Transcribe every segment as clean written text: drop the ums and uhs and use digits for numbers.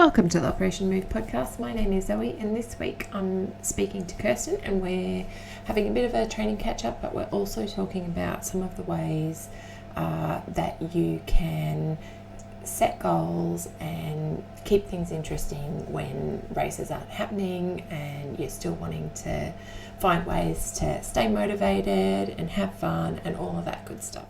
Welcome to the Operation Move podcast. My name is Zoe, and this week I'm speaking to Kirsten, and we're having a bit of a training catch up, but we're also talking about some of the ways that you can set goals and keep things interesting when races aren't happening and you're still wanting to find ways to stay motivated and have fun and all of that good stuff.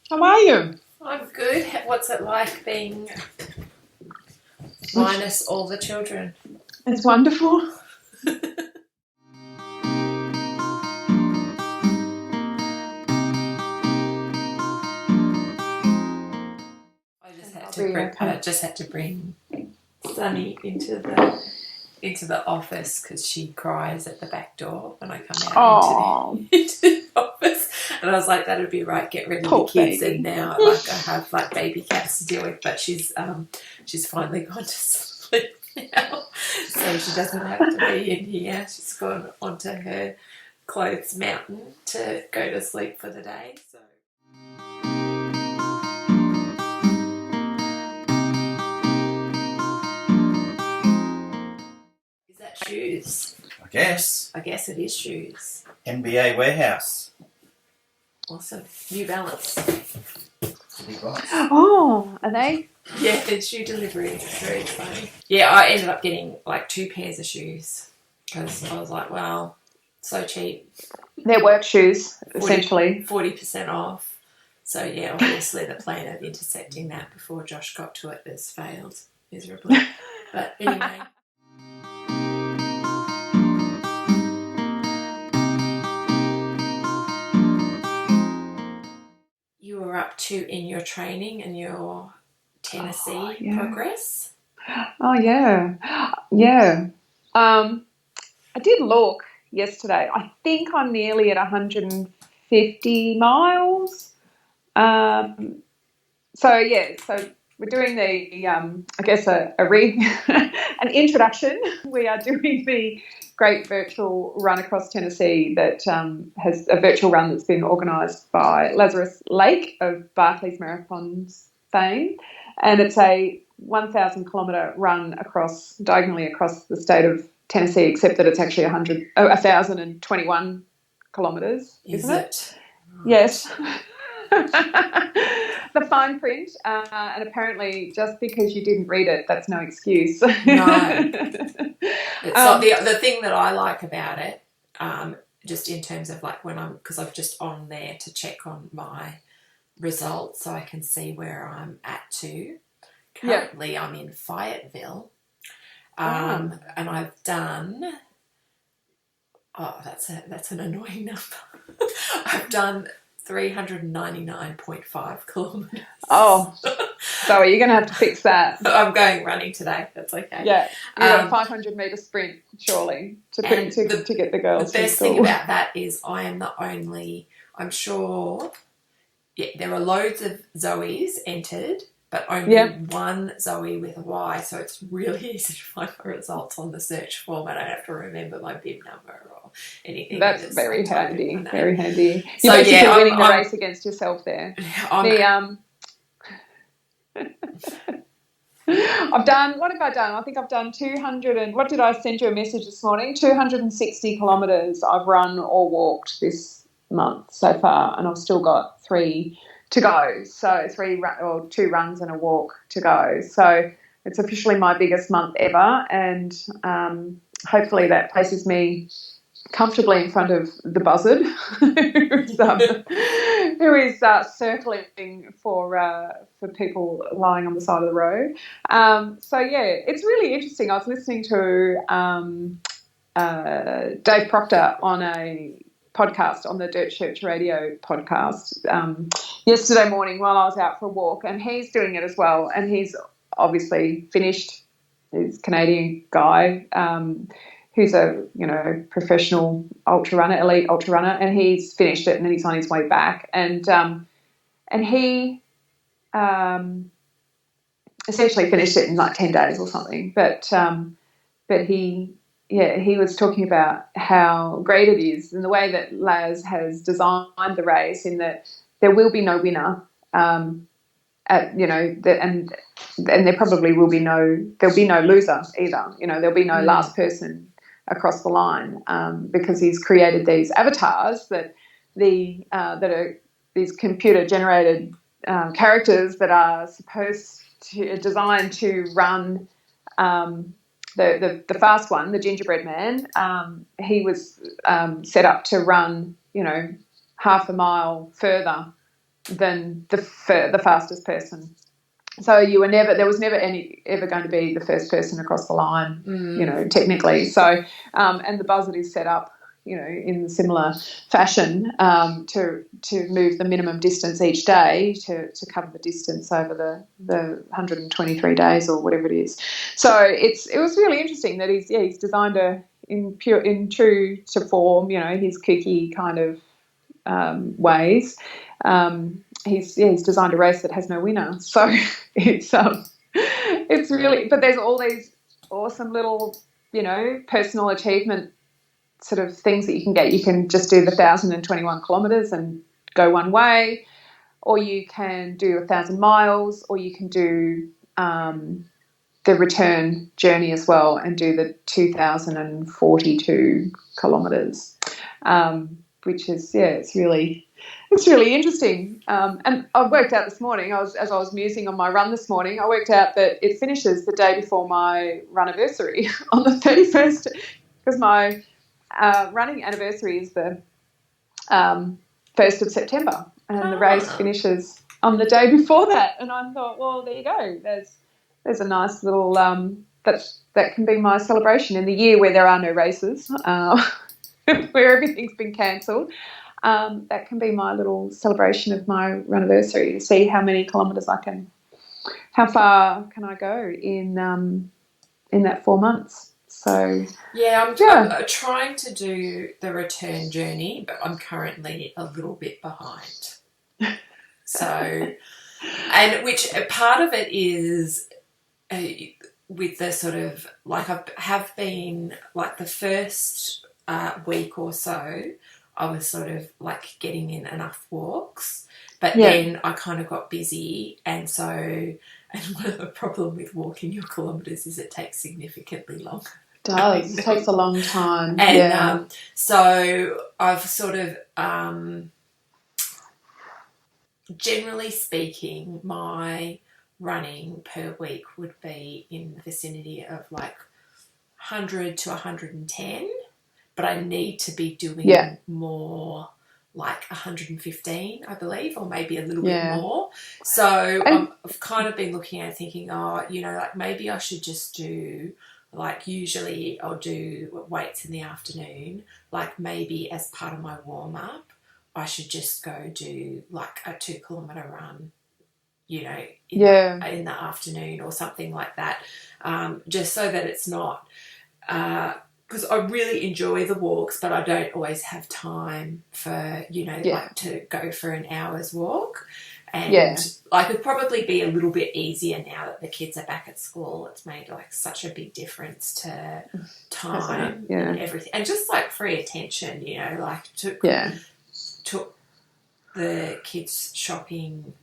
How are you? I'm good. What's it like being minus all the children? It's wonderful. I just had to bring Sunny into the office because she cries at the back door when I come out into the office. And I was like, that'd be right, get rid of the kids. Baby. And now I have baby cats to deal with, but she's finally gone to sleep now. So she doesn't have to be in here. She's gone onto her clothes mountain to go to sleep for the day. So is that shoes? I guess it is shoes. NBA warehouse. Awesome. New Balance. Oh, are they? Yeah, it's shoe delivery. It's very exciting. Yeah, I ended up getting 2 pairs of shoes because I was like, wow, so cheap. They're work shoes, essentially. 40% off. So, yeah, obviously the plan of intercepting that before Josh got to it has failed miserably. But anyway. You were up to in your training and your Tennessee progress? Oh, yeah. Yeah. I did look yesterday. I think I'm nearly at 150 miles. So we're doing the, an introduction. We are doing the great virtual run across Tennessee that has a virtual run that's been organised by Lazarus Lake of Barclays Marathons fame. And it's a 1,000 kilometre run diagonally across the state of Tennessee, except that it's actually 1,021 kilometres, isn't it? Yes. The fine print, and apparently just because you didn't read it, that's no excuse. No. It's not the thing that I like about it, just in terms of because I'm just on there to check on my results so I can see where I'm at to. Currently I'm in Fayetteville, and I've done, that's an annoying number. I've done 399.5 kilometres. Oh, so you're going to have to fix that. I'm going running today. That's okay. Yeah, you got a 500-metre sprint, surely, to get the girls. The best thing about that is I am the only, I'm sure, there are loads of Zoes entered, but only one Zoe with a Y, so it's really easy to find my results on the search form. I don't have to remember my bib number or anything. That's very handy, very handy. You're basically winning the race against yourself there. I've done, what have I done? I think I've done 200 and, what did I send you a message this morning? 260 kilometres I've run or walked this month so far, and I've still got 3 to go. So 2 runs and a walk to go. So it's officially my biggest month ever, and hopefully that places me comfortably in front of the buzzard who is circling for people lying on the side of the road. It's really interesting. I was listening to Dave Proctor on a podcast, on the Dirt Church Radio podcast, yesterday morning while I was out for a walk, and he's doing it as well, and he's obviously finished. He's a Canadian guy who's a professional ultra runner, elite ultra runner, and he's finished it and then he's on his way back, and he essentially finished it in 10 days or something, but he he was talking about how great it is and the way that Laz has designed the race, in that there will be no winner, and there probably will be there'll be no loser either. There'll be no last person across the line, because he's created these avatars that are these computer generated characters that are designed to run. The fast one, the gingerbread man, he was set up to run, half a mile further than the fastest person. So there was never ever going to be the first person across the line, technically. So, and the buzzard is set up, in similar fashion, to move the minimum distance each day to cover the distance over the 123 days or whatever it is. So it was really interesting that he's designed in true to form, his kooky kind of ways. He's designed a race that has no winner. So it's really, but there's all these awesome little, personal achievement sort of things that you can get. You can just do the 1,021 kilometres and go one way, or you can do 1,000 miles, or you can do the return journey as well and do the 2,042 kilometres, which is, it's really interesting. And I worked out this morning, as I was musing on my run this morning, I worked out that it finishes the day before my run anniversary on the 31st, because my running anniversary is the 1st of September, and the race finishes on the day before that. And I thought, well, there you go. There's a nice little that can be my celebration in the year where there are no races, where everything's been cancelled. That can be my little celebration of my anniversary, to see how many kilometres how far can I go in that 4 months. So I'm trying to do the return journey, but I'm currently a little bit behind. So, and which part of it is with the sort of, like, I have been, like, the first week or so, I was sort of like getting in enough walks, but then I kind of got busy, and the problem with walking your kilometres is it takes significantly longer. It does. It takes a long time. And so I've sort of, generally speaking, my running per week would be in the vicinity of like 100 to 110. But I need to be doing more, like 115, I believe, or maybe a little bit more. So I've kind of been looking at it thinking, like maybe I should just do, like, usually I'll do weights in the afternoon. Like, maybe as part of my warm-up, I should just go do like a 2 kilometre run, in the afternoon or something like that, just so that it's not... because I really enjoy the walks, but I don't always have time for, like, to go for an hour's walk. And like, it'd probably be a little bit easier now that the kids are back at school. It's made like such a big difference to time and everything, and just like free attention. Like took the kids shopping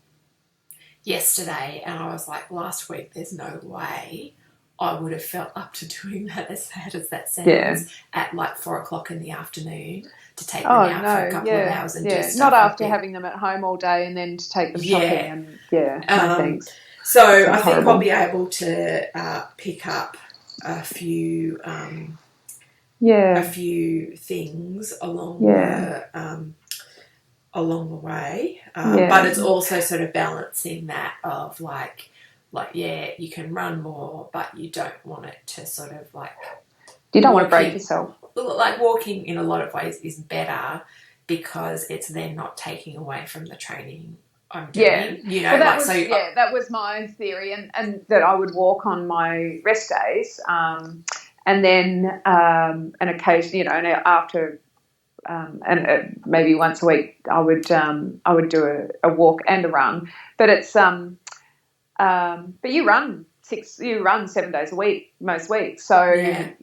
yesterday, and I was like, last week, there's no way I would have felt up to doing that, as sad as that sounds, at like 4:00 in the afternoon to take them out for a couple of hours and do stuff. Not after having them at home all day and then to take them shopping and no thanks. So I think I'll be able to pick up a few things along the way, but it's also sort of balancing that of like you can run more, but you don't want it to sort of like... You don't want to break yourself. Like, walking in a lot of ways is better because it's then not taking away from the training I'm doing. That was my theory, and that I would walk on my rest days, and then an occasion, and after... and maybe once a week I would do a walk and a run. But it's... but you run you run 7 days a week most weeks, so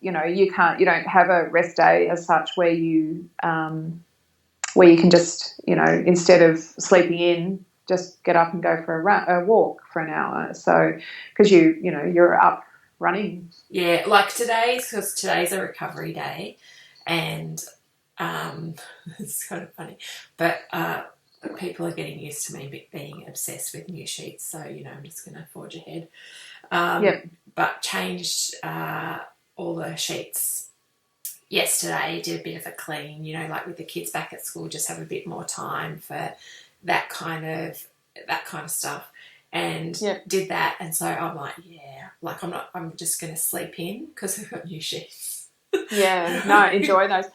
you know you don't have a rest day as such where you can just, you know, instead of sleeping in, just get up and go for a walk for an hour. So because you're up running. Yeah, like because today's a recovery day, and it's kind of funny, but people are getting used to me being obsessed with new sheets, so, you know, I'm just going to forge ahead. But changed all the sheets yesterday, did a bit of a clean, you know, like with the kids back at school, just have a bit more time for that kind of stuff, and did that. And so I'm like, I'm just going to sleep in because I've got new sheets. Yeah, no, enjoy those.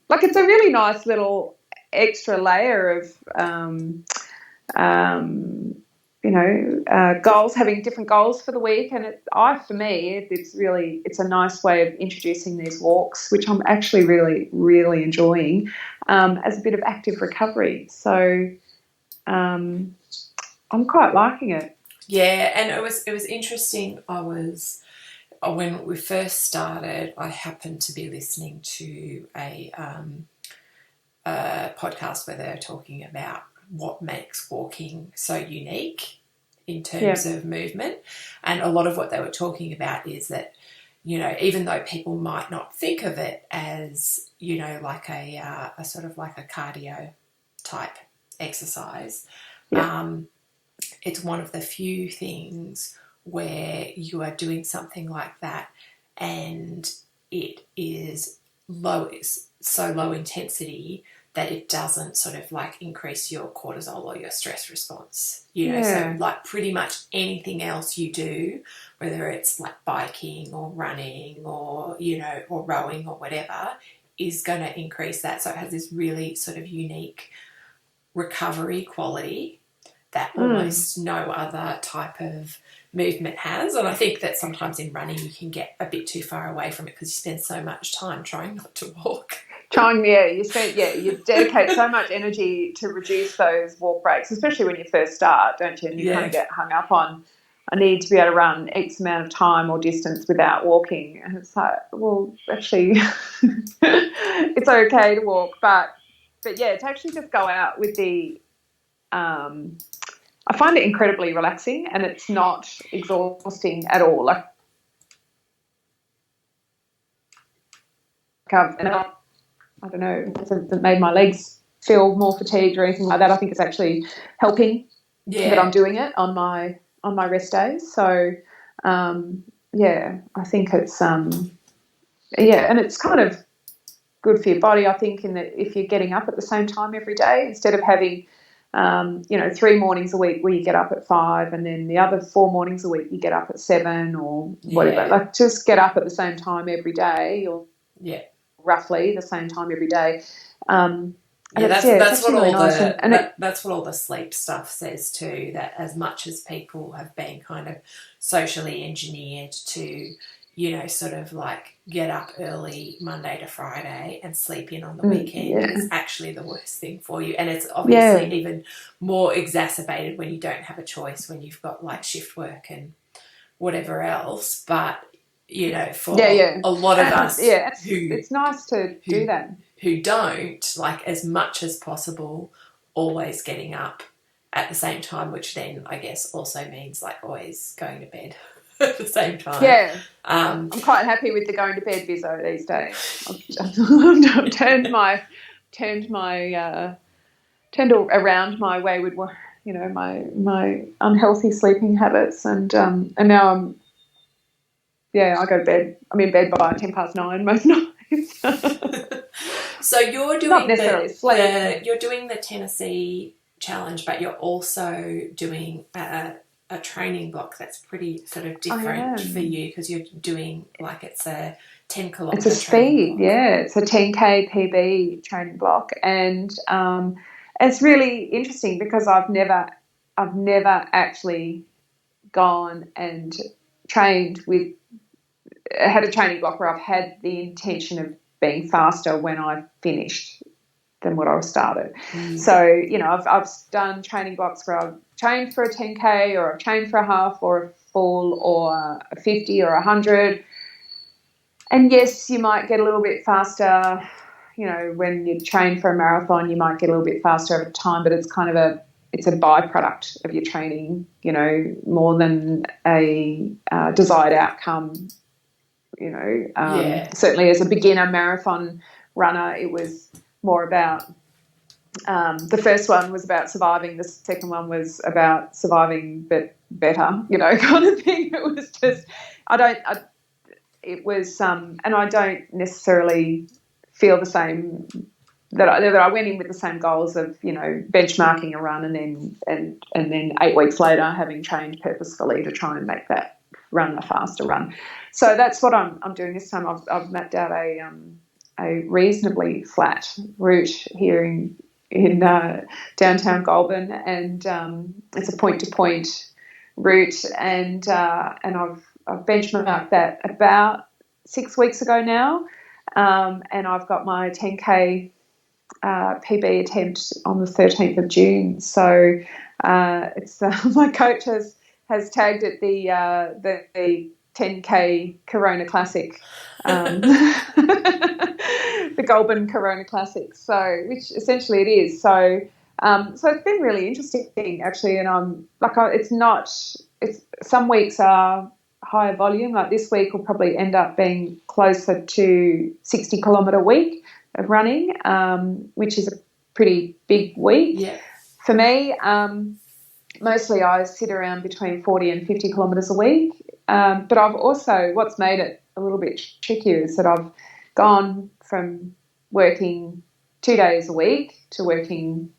Like, it's a really nice little extra layer of goals, having different goals for the week. And for me, it's a nice way of introducing these walks, which I'm actually really, really enjoying, as a bit of active recovery. So I'm quite liking it. Yeah, and it was interesting. When we first started, I happened to be listening to a podcast where they were talking about what makes walking so unique in terms of movement. And a lot of what they were talking about is that, you know, even though people might not think of it as, you know, like a sort of like a cardio type exercise, it's one of the few things where you are doing something like that and it is so low intensity that it doesn't sort of like increase your cortisol or your stress response, you know. So like pretty much anything else you do, whether it's like biking or running or, you know, or rowing or whatever, is going to increase that. So it has this really sort of unique recovery quality that almost no other type of movement has. And I think that sometimes in running you can get a bit too far away from it because you spend so much time trying not to walk. You dedicate so much energy to reduce those walk breaks, especially when you first start, don't you? And you kind of get hung up on, I need to be able to run X amount of time or distance without walking. And it's like, well, actually, it's okay to walk, but yeah, to actually just go out with the I find it incredibly relaxing, and it's not exhausting at all. Like, I don't know, it hasn't made my legs feel more fatigued or anything like that. I think it's actually helping that I'm doing it on my rest days. So, I think it's and it's kind of good for your body, I think, in that if you're getting up at the same time every day, instead of having 3 mornings a week where you get up at 5 and then the other 4 mornings a week you get up at 7 or whatever. Like, just get up at the same time every day, or roughly the same time every day. That's what all that's what all the sleep stuff says too, that as much as people have been kind of socially engineered to, you know, sort of like get up early Monday to Friday and sleep in on the weekend, is actually the worst thing for you. And it's obviously even more exacerbated when you don't have a choice, when you've got like shift work and whatever else. But, you know, for a lot of us it's nice to do that. Who don't, like, as much as possible, always getting up at the same time, which then I guess also means like always going to bed at the same time. Yeah. I'm quite happy with the going to bed viso these days. I've turned around my wayward, you know, my unhealthy sleeping habits, and now I go to bed. I'm in bed by 9:10 most nights. So you're doing not necessarily sleep. You're doing the Tennessee challenge, but you're also doing a training block that's pretty sort of different for you, because you're doing like it's a 10 kilometre. It's a speed, it's a 10K PB training block, and it's really interesting because I've never actually gone and trained had a training block where I've had the intention of being faster when I finished than what I started. So, you know, I've done training blocks where I've trained for a 10K or I've trained for a half or a full or a 50 or 100. And yes, you might get a little bit faster, when you train for a marathon, you might get a little bit faster over time, but it's kind of it's a byproduct of your training, more than a desired outcome. Certainly as a beginner marathon runner, it was more about the first one was about surviving. The second one was about surviving but better, kind of thing. It was just, and I don't necessarily feel the same that I went in with the same goals of, benchmarking a run and then 8 weeks later having trained purposefully to try and make that run a faster run. So that's what I'm doing this time. I've mapped out a reasonably flat route here in downtown Goulburn, and it's a point-to-point route, and I've benchmarked that about 6 weeks ago now, and I've got my 10K PB attempt on the 13th of June. So it's my coach has tagged it the 10K Corona Classic, the Goulburn Corona Classic. So, which essentially it is. So, so it's been really interesting actually, and it's some weeks are higher volume. Like this week will probably end up being closer to 60 kilometre week of running, which is a pretty big week for me. Mostly I sit around between 40 and 50 kilometres a week. But I've also, what's made it a little bit trickier is that I've gone from working 2 days a week to working,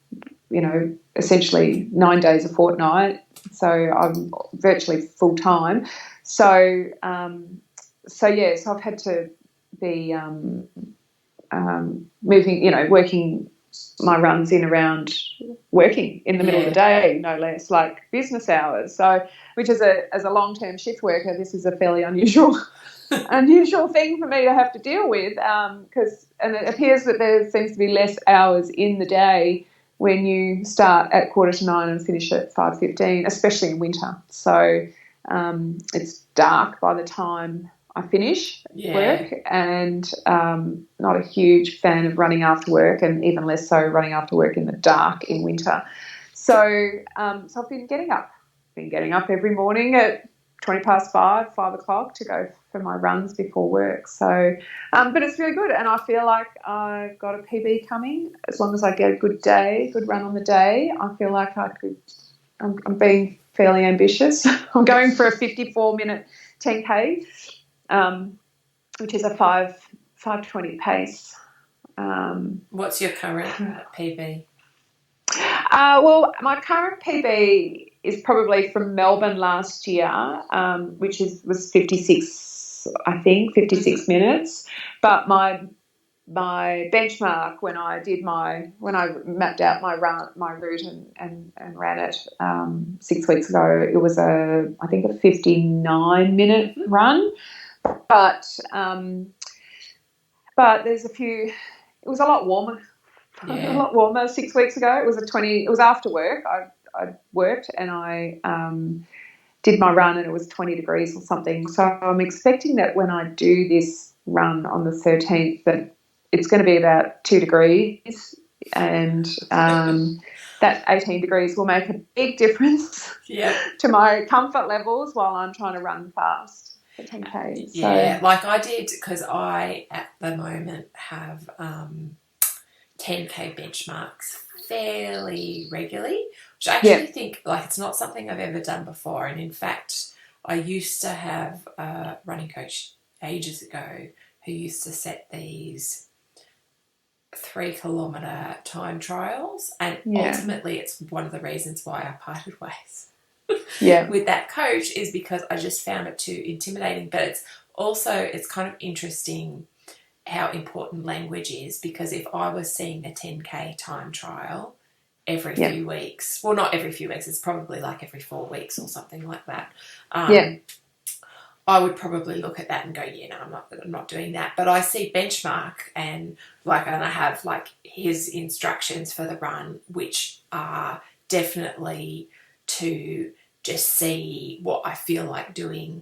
essentially 9 days a fortnight. So I'm virtually full time. So I've had to be moving, working my runs in around working in the middle of the day, no less, like business hours. So, which is as a long-term shift worker, this is a fairly unusual thing for me to have to deal with, and it appears that there seems to be less hours in the day when you start at 8:45 and finish at 5:15, especially in winter. So it's dark by the time I finish work, and not a huge fan of running after work, and even less so running after work in the dark in winter. So I've been getting up every morning at 5:20, 5 o'clock to go for my runs before work. So, but it's really good, and I feel like I've got a PB coming. As long as I get a good run on the day, I feel like I could. I'm being fairly ambitious. I'm going for a 54-minute 10K. Which is a 5:20 pace. What's your current PB? Well, my current PB is probably from Melbourne last year, which was 56, I think, 56 minutes. But my benchmark when I mapped out my route and ran it 6 weeks ago, it was a 59-minute run. But there's a few. It was a lot warmer. A lot warmer 6 weeks ago. It was after work. I worked and I did my run, and it was 20 degrees or something. So I'm expecting that when I do this run on the 13th, that it's going to be about 2 degrees, and that 18 degrees will make a big difference to my comfort levels while I'm trying to run fast. 10K. Yeah, like I did, because I at the moment have 10K benchmarks fairly regularly, which I actually think it's not something I've ever done before. And in fact, I used to have a running coach ages ago who used to set these 3 kilometre time trials, and ultimately it's one of the reasons why I parted ways. With that coach, is because I just found it too intimidating. But it's kind of interesting how important language is, because if I was seeing a 10K time trial every few weeks, well, not every few weeks, it's probably like every 4 weeks or something like that, I would probably look at that and go, I'm not doing that. But I see benchmark and I have his instructions for the run, which are definitely to just see what I feel like doing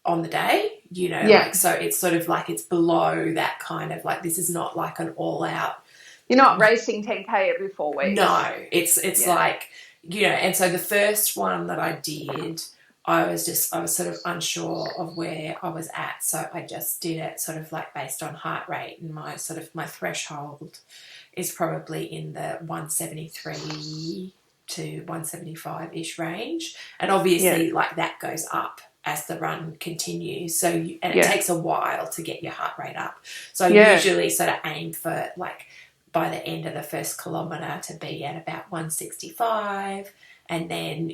on the day, Yeah. so it's sort of like it's below that kind of like, this is not like an all out. You're not racing 10K every 4 weeks. No, it's like, and so the first one that I did, I was sort of unsure of where I was at. So I just did it sort of like based on heart rate, and my threshold is probably in the 173 to 175-ish range. And obviously like that goes up as the run continues. So, it takes a while to get your heart rate up. So I usually sort of aim for like by the end of the first kilometre to be at about 165. And then,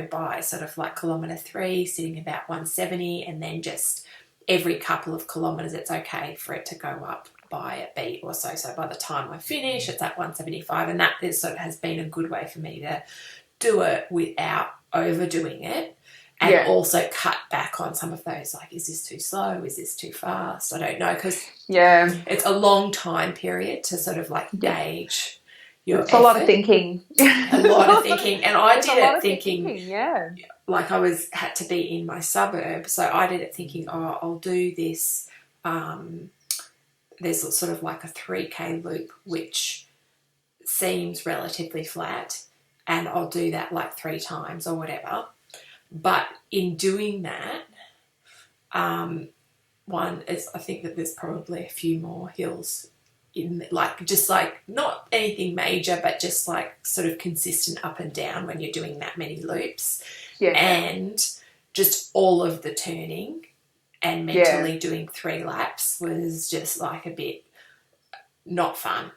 by sort of like kilometre 3, sitting about 170, and then just every couple of kilometres, it's okay for it to go up by a beat or so. So by the time I finish, it's at 175, and that is sort of has been a good way for me to do it without overdoing it, and also cut back on some of those, like, is this too slow? Is this too fast? I don't know, because it's a long time period to sort of like gauge. It's a lot of thinking. A lot of thinking. And I did it thinking, like I had to be in my suburb. So I did it thinking, I'll do this. There's sort of like a 3K loop, which seems relatively flat, and I'll do that like 3 times or whatever. But in doing that, one is, I think that there's probably a few more hills in, like, just like not anything major, but just like sort of consistent up and down when you're doing that many loops. And just all of the turning and mentally doing 3 laps was just like a bit not fun.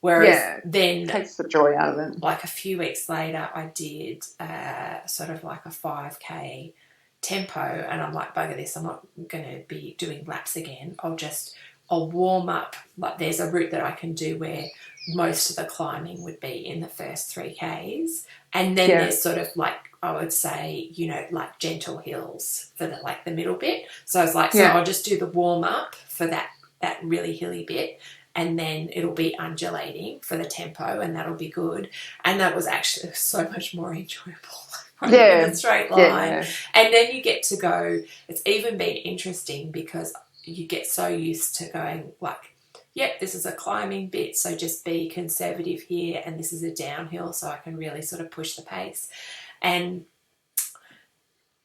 Whereas then it takes the joy out of it. Like a few weeks later, I did sort of like a 5K tempo, and I'm like, bugger this, I'm not going to be doing laps again. I'll warm up. Like, there's a route that I can do where most of the climbing would be in the first 3Ks, and then there's sort of like, I would say, like gentle hills for the middle bit. So I was like, so I'll just do the warm up for that really hilly bit, and then it'll be undulating for the tempo, and that'll be good. And that was actually so much more enjoyable. In a straight line. And then you get to go, it's even been interesting because you get so used to going like, yep, this is a climbing bit, so just be conservative here, and this is a downhill, so I can really sort of push the pace. And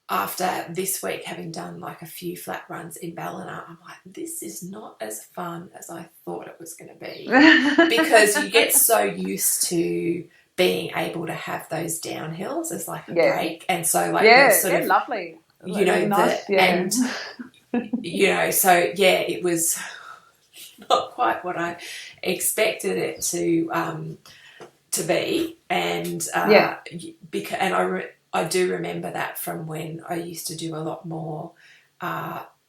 after this week, having done like a few flat runs in Ballina, I'm like, this is not as fun as I thought it was going to be, because you get so used to being able to have those downhills as like a break. And so like they're lovely. Nice. And so it was not quite what I expected it to be. And I do remember that from when I used to do a lot more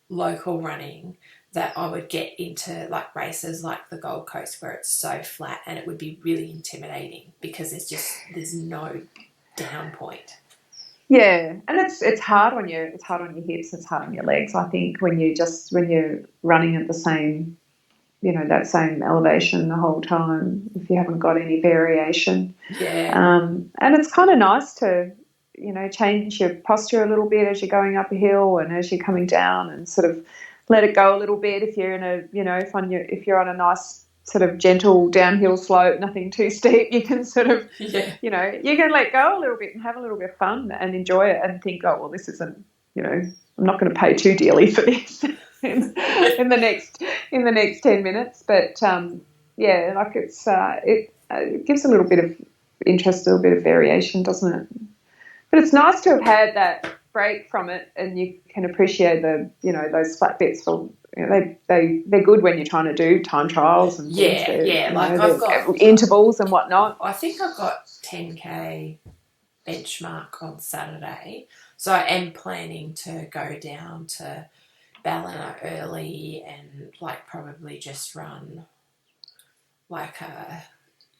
local running, that I would get into like races like the Gold Coast where it's so flat, and it would be really intimidating because there's no down point. Yeah, and it's hard on your hips, it's hard on your legs. I think when you're running at the same, that same elevation the whole time, if you haven't got any variation. And it's kind of nice to change your posture a little bit as you're going up a hill and as you're coming down, and sort of let it go a little bit. If you're in if you're on a nice sort of gentle downhill slope, nothing too steep, you can sort of, you can let go a little bit and have a little bit of fun and enjoy it, and think, oh, well, this isn't, I'm not going to pay too dearly for this in the next 10 minutes. But like it gives a little bit of interest, a little bit of variation, doesn't it? But it's nice to have had that break from it, and you can appreciate those flat bits for, they're good when you're trying to do time trials and things. Like I've got intervals and whatnot. I think I've got 10K benchmark on Saturday, so I am planning to go down to Ballina early and like probably just run like a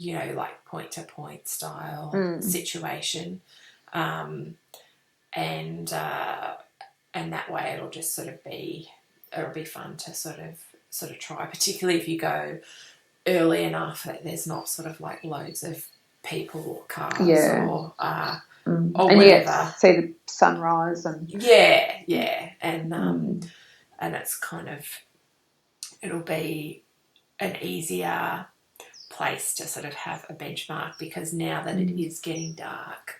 like point to point style situation. And that way it'll just sort of be fun to sort of try, particularly if you go early enough that there's not sort of like loads of people or cars or or and you get whatever. to see the sunrise and Yeah, and it's kind of, it'll be an easier place to sort of have a benchmark, because now that it is getting dark,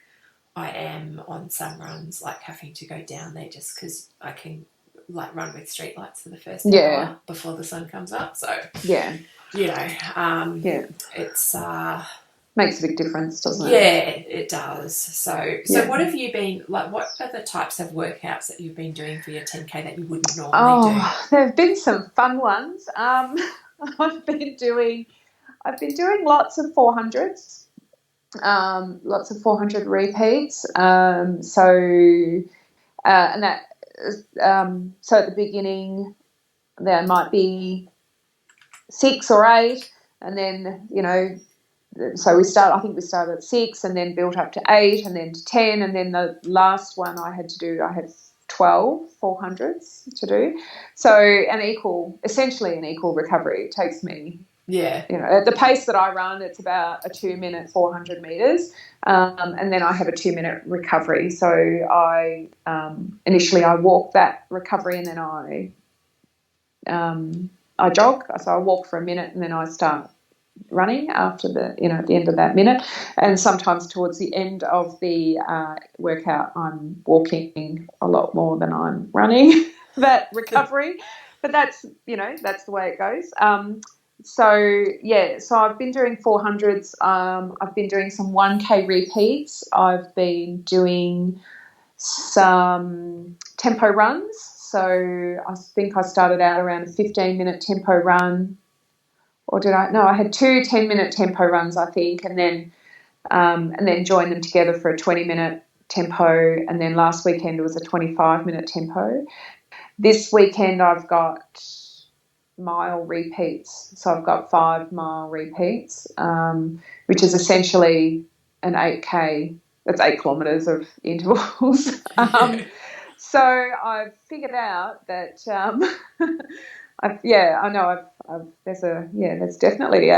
I am on some runs like having to go down there just because I can like run with street lights for the first hour before the sun comes up. So you know, it's makes a big difference, doesn't it? Yeah, it does. So what have you been like? What are the types of workouts that you've been doing for your 10K that you wouldn't normally do? There have been some fun ones. I've been doing lots of 400s, lots of 400 repeats. And that so at the beginning there might be 6 or 8, and then so we started at 6 and then built up to 8 and then to 10, and then the last one I had 12 400s to do. So essentially an equal recovery. It takes me, at the pace that I run, it's about a 2-minute 400 meters, and then I have a 2-minute recovery. So I initially I walk that recovery, and then I jog. So I walk for a minute, and then I start running after at the end of that minute. And sometimes towards the end of the workout, I'm walking a lot more than I'm running that recovery. But that's the way it goes. So I've been doing 400s. I've been doing some 1K repeats. I've been doing some tempo runs. So I think I started out around a 15-minute tempo run. Or did I? No, I had 2 10-minute tempo runs, I think, and then joined them together for a 20-minute tempo. And then last weekend it was a 25-minute tempo. This weekend I've got mile repeats. So I've got 5-mile repeats, which is essentially an 8K. That's 8 kilometres of intervals. So I've figured out that there's definitely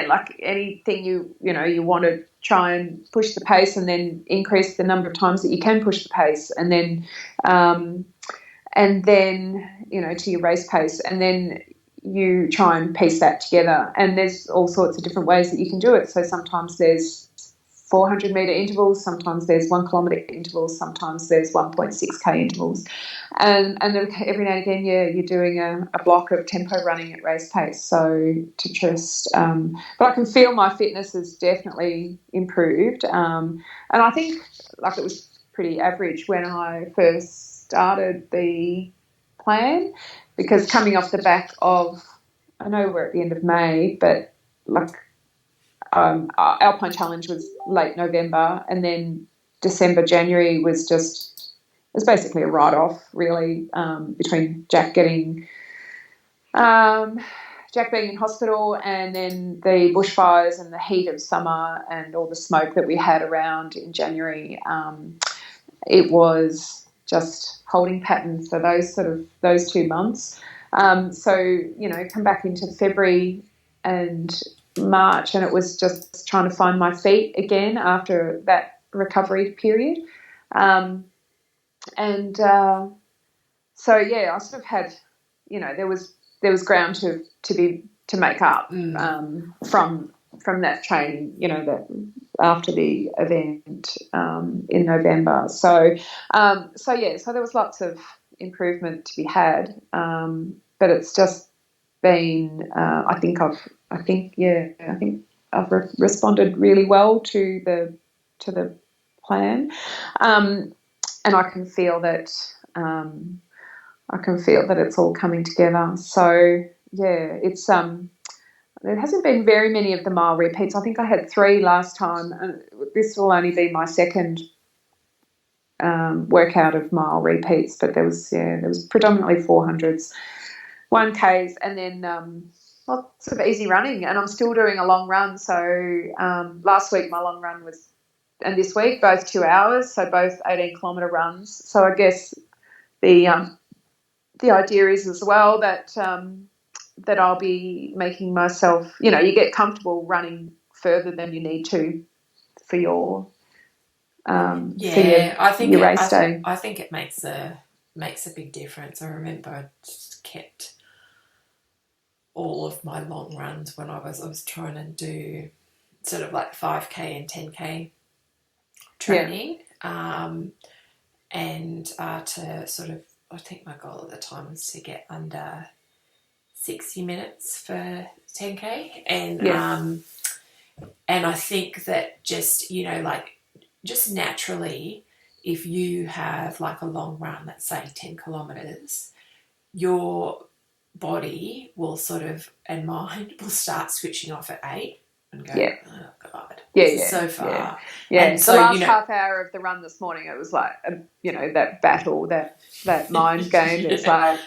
like anything you want to try and push the pace and then increase the number of times that you can push the pace, and then to your race pace, and then you try and piece that together. And there's all sorts of different ways that you can do it. So sometimes there's 400-metre intervals, sometimes there's 1 kilometre intervals, sometimes there's 1.6K intervals. And then every now and again, you're doing a block of tempo running at race pace. So to just, but I can feel my fitness has definitely improved. And I think like it was pretty average when I first started the plan, because coming off the back of, I know we're at the end of May, but like Alpine Challenge was late November, and then December, January was basically a write-off, really, between Jack being in hospital, and then the bushfires and the heat of summer and all the smoke that we had around in January. It was just holding pattern for those 2 months. So come back into February and March, and it was just trying to find my feet again after that recovery period. I sort of had, there was ground to make up from that training, that after the event in November. So there was lots of improvement to be had, but it's just been, I think I've responded really well to the plan, and I can feel that it's all coming together. So it's there hasn't been very many of the mile repeats. I think I had 3 last time, and this will only be my second workout of mile repeats. But there was predominantly 400s, 1Ks, and then lots of easy running. And I'm still doing a long run. So last week my long run was, and this week both 2 hours. So both 18-kilometre runs. So I guess the idea is as well that I'll be making myself, you get comfortable running further than you need to for your I think your race day. I think it makes a big difference. I remember I just kept all of my long runs when I was trying to do sort of like 5K and 10K training, and to sort of, I think my goal at the time was to get under 60 minutes for 10K, and I think that just, you know, like just naturally, if you have like a long run, let's say 10 kilometres, your body will sort of, and mind will start switching off at 8 and go, oh God, this is so far. And so, the last half hour of the run this morning, it was like, you know, that battle, that mind game. It's like,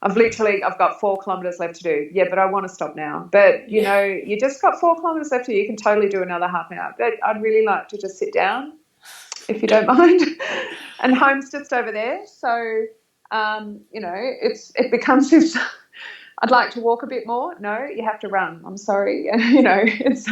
I've got 4 kilometres left to do. Yeah, but I want to stop now. But, you know, you just got 4 kilometres left to do. You can totally do another half hour. But I'd really like to just sit down, if you don't mind. And home's just over there. So, you know, it becomes this, I'd like to walk a bit more. No, you have to run. I'm sorry. You know, it's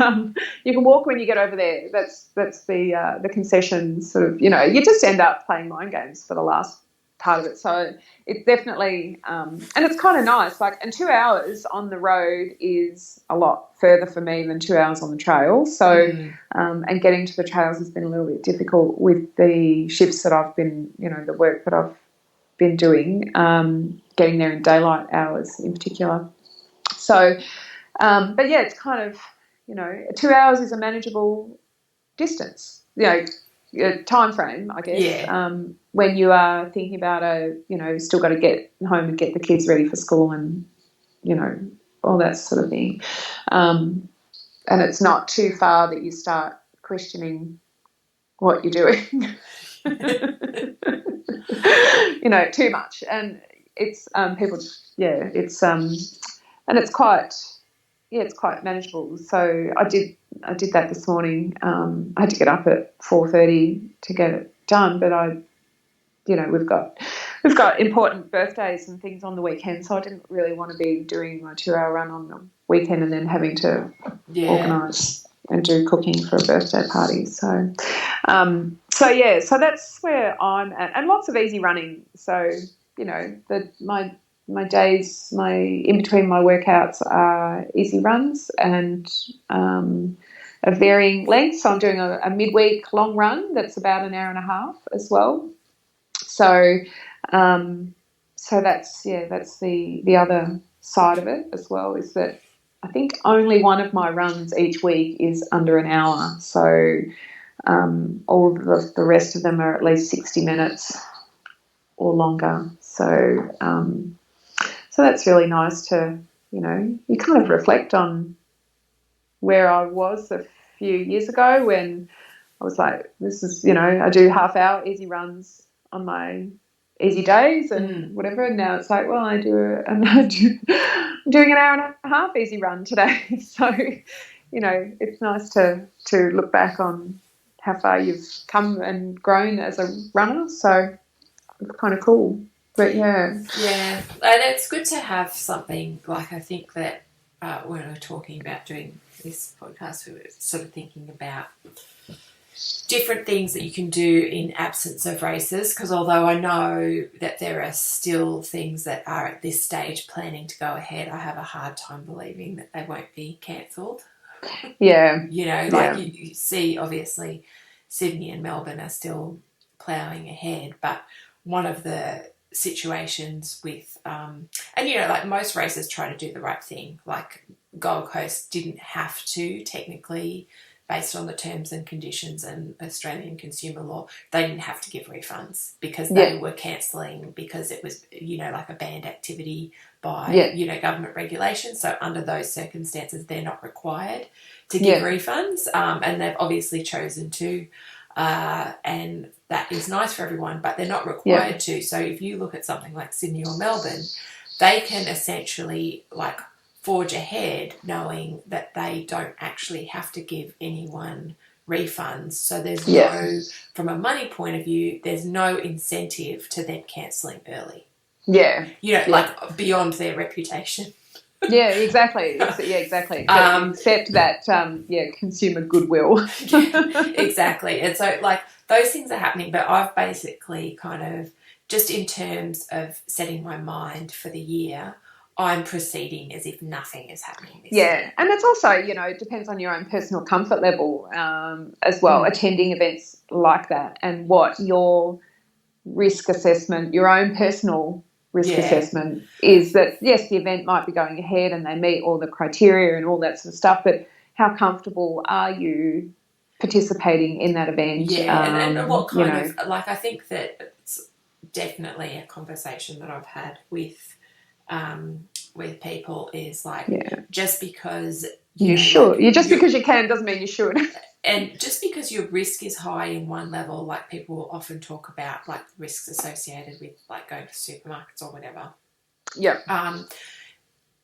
you can walk when you get over there. That's the concession sort of, you know, you just end up playing mind games for the last part of it. So it's definitely and it's kind of nice. Like, and 2 hours on the road is a lot further for me than 2 hours on the trail. So and getting to the trails has been a little bit difficult with the shifts that I've been, you know, the work that I've been doing, getting there in daylight hours in particular. So, but yeah, it's kind of, you know, 2 hours is a manageable distance, you know, time frame, I guess. When you are thinking about you know, still got to get home and get the kids ready for school and, you know, all that sort of thing. And it's not too far that you start questioning what you're doing. You know, too much, and it's people, it's and it's quite manageable. So I did that this morning. I had to get up at 4:30 to get it done, but you know, we've got important birthdays and things on the weekend, so I didn't really want to be doing my 2 hour run on the weekend and then having to organise and do cooking for a birthday party. So so that's where I'm at, and lots of easy running. So, you know, my days, in between my workouts are easy runs and a varying length. So I'm doing a midweek long run that's about an hour and a half as well. So that's the other side of it as well, is that I think only one of my runs each week is under an hour. So all of the rest of them are at least 60 minutes or longer. So so that's really nice to, you know, you kind of reflect on where I was a few years ago when I was like, this is, you know, I do half hour easy runs on my easy days and whatever. And now it's like, well, I'm doing an hour and a half easy run today. So, you know, it's nice to look back on how far you've come and grown as a runner. So it's kind of cool. But yeah, and it's good to have something. Like, I think that when we're talking about doing this podcast, we were sort of thinking about different things that you can do in absence of races, because although I know that there are still things that are at this stage planning to go ahead, I have a hard time believing that they won't be cancelled. Yeah. You know, like you see, obviously Sydney and Melbourne are still ploughing ahead, but one of the situations with and, you know, like most races try to do the right thing. Like Gold Coast didn't have to, technically, based on the terms and conditions and Australian consumer law, they didn't have to give refunds because they were cancelling because it was, you know, like a banned activity by, you know, government regulation. So under those circumstances, they're not required to give refunds, and they've obviously chosen to, and that is nice for everyone, but they're not required to. So if you look at something like Sydney or Melbourne, they can essentially like forge ahead knowing that they don't actually have to give anyone refunds. So there's no, from a money point of view, there's no incentive to them cancelling early. Yeah. You know, like beyond their reputation. Yeah, exactly. Exactly. Except that, consumer goodwill. Exactly. And so, like, those things are happening, but I've basically kind of, just in terms of setting my mind for the year, I'm proceeding as if nothing is happening this year. And it's also, it depends on your own personal comfort level as well, attending events like that, and what your risk assessment, your own personal risk assessment is. That, yes, the event might be going ahead and they meet all the criteria and all that sort of stuff, but how comfortable are you participating in that event? Yeah, and what kind of, like, I think that it's definitely a conversation that I've had with people is like, just because you should, because you can doesn't mean you should. And just because your risk is high in one level, like, people will often talk about like risks associated with like going to supermarkets or whatever.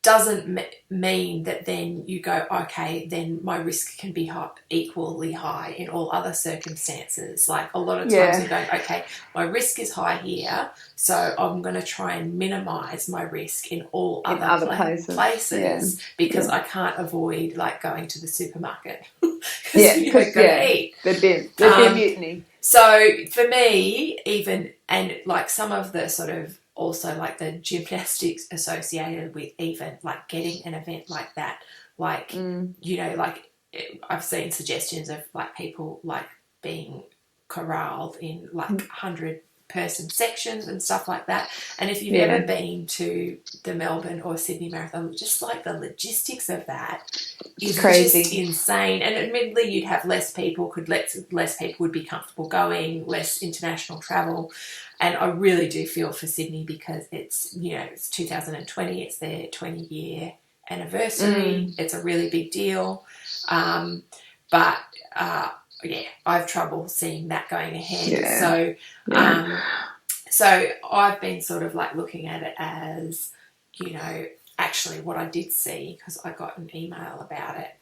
Doesn't mean that then you go, okay, then my risk can be equally high in all other circumstances. Like, a lot of times you're going, okay, my risk is high here, so I'm going to try and minimise my risk in all other places because I can't avoid like going to the supermarket because you're going to eat. There'd be a mutiny. So for me, even, and like some of the sort of, also like the gymnastics associated with even like getting an event like that, like, like I've seen suggestions of like people like being corralled in like 100-person sections and stuff like that. And if you've ever been to the Melbourne or Sydney Marathon, just like the logistics of that is crazy. Just insane. And admittedly, you'd have less people would be comfortable going, less international travel. And I really do feel for Sydney because it's, it's 2020, it's their 20-year anniversary. It's a really big deal. But I have trouble seeing that going ahead. So I've been sort of like looking at it as, actually what I did see, because I got an email about it,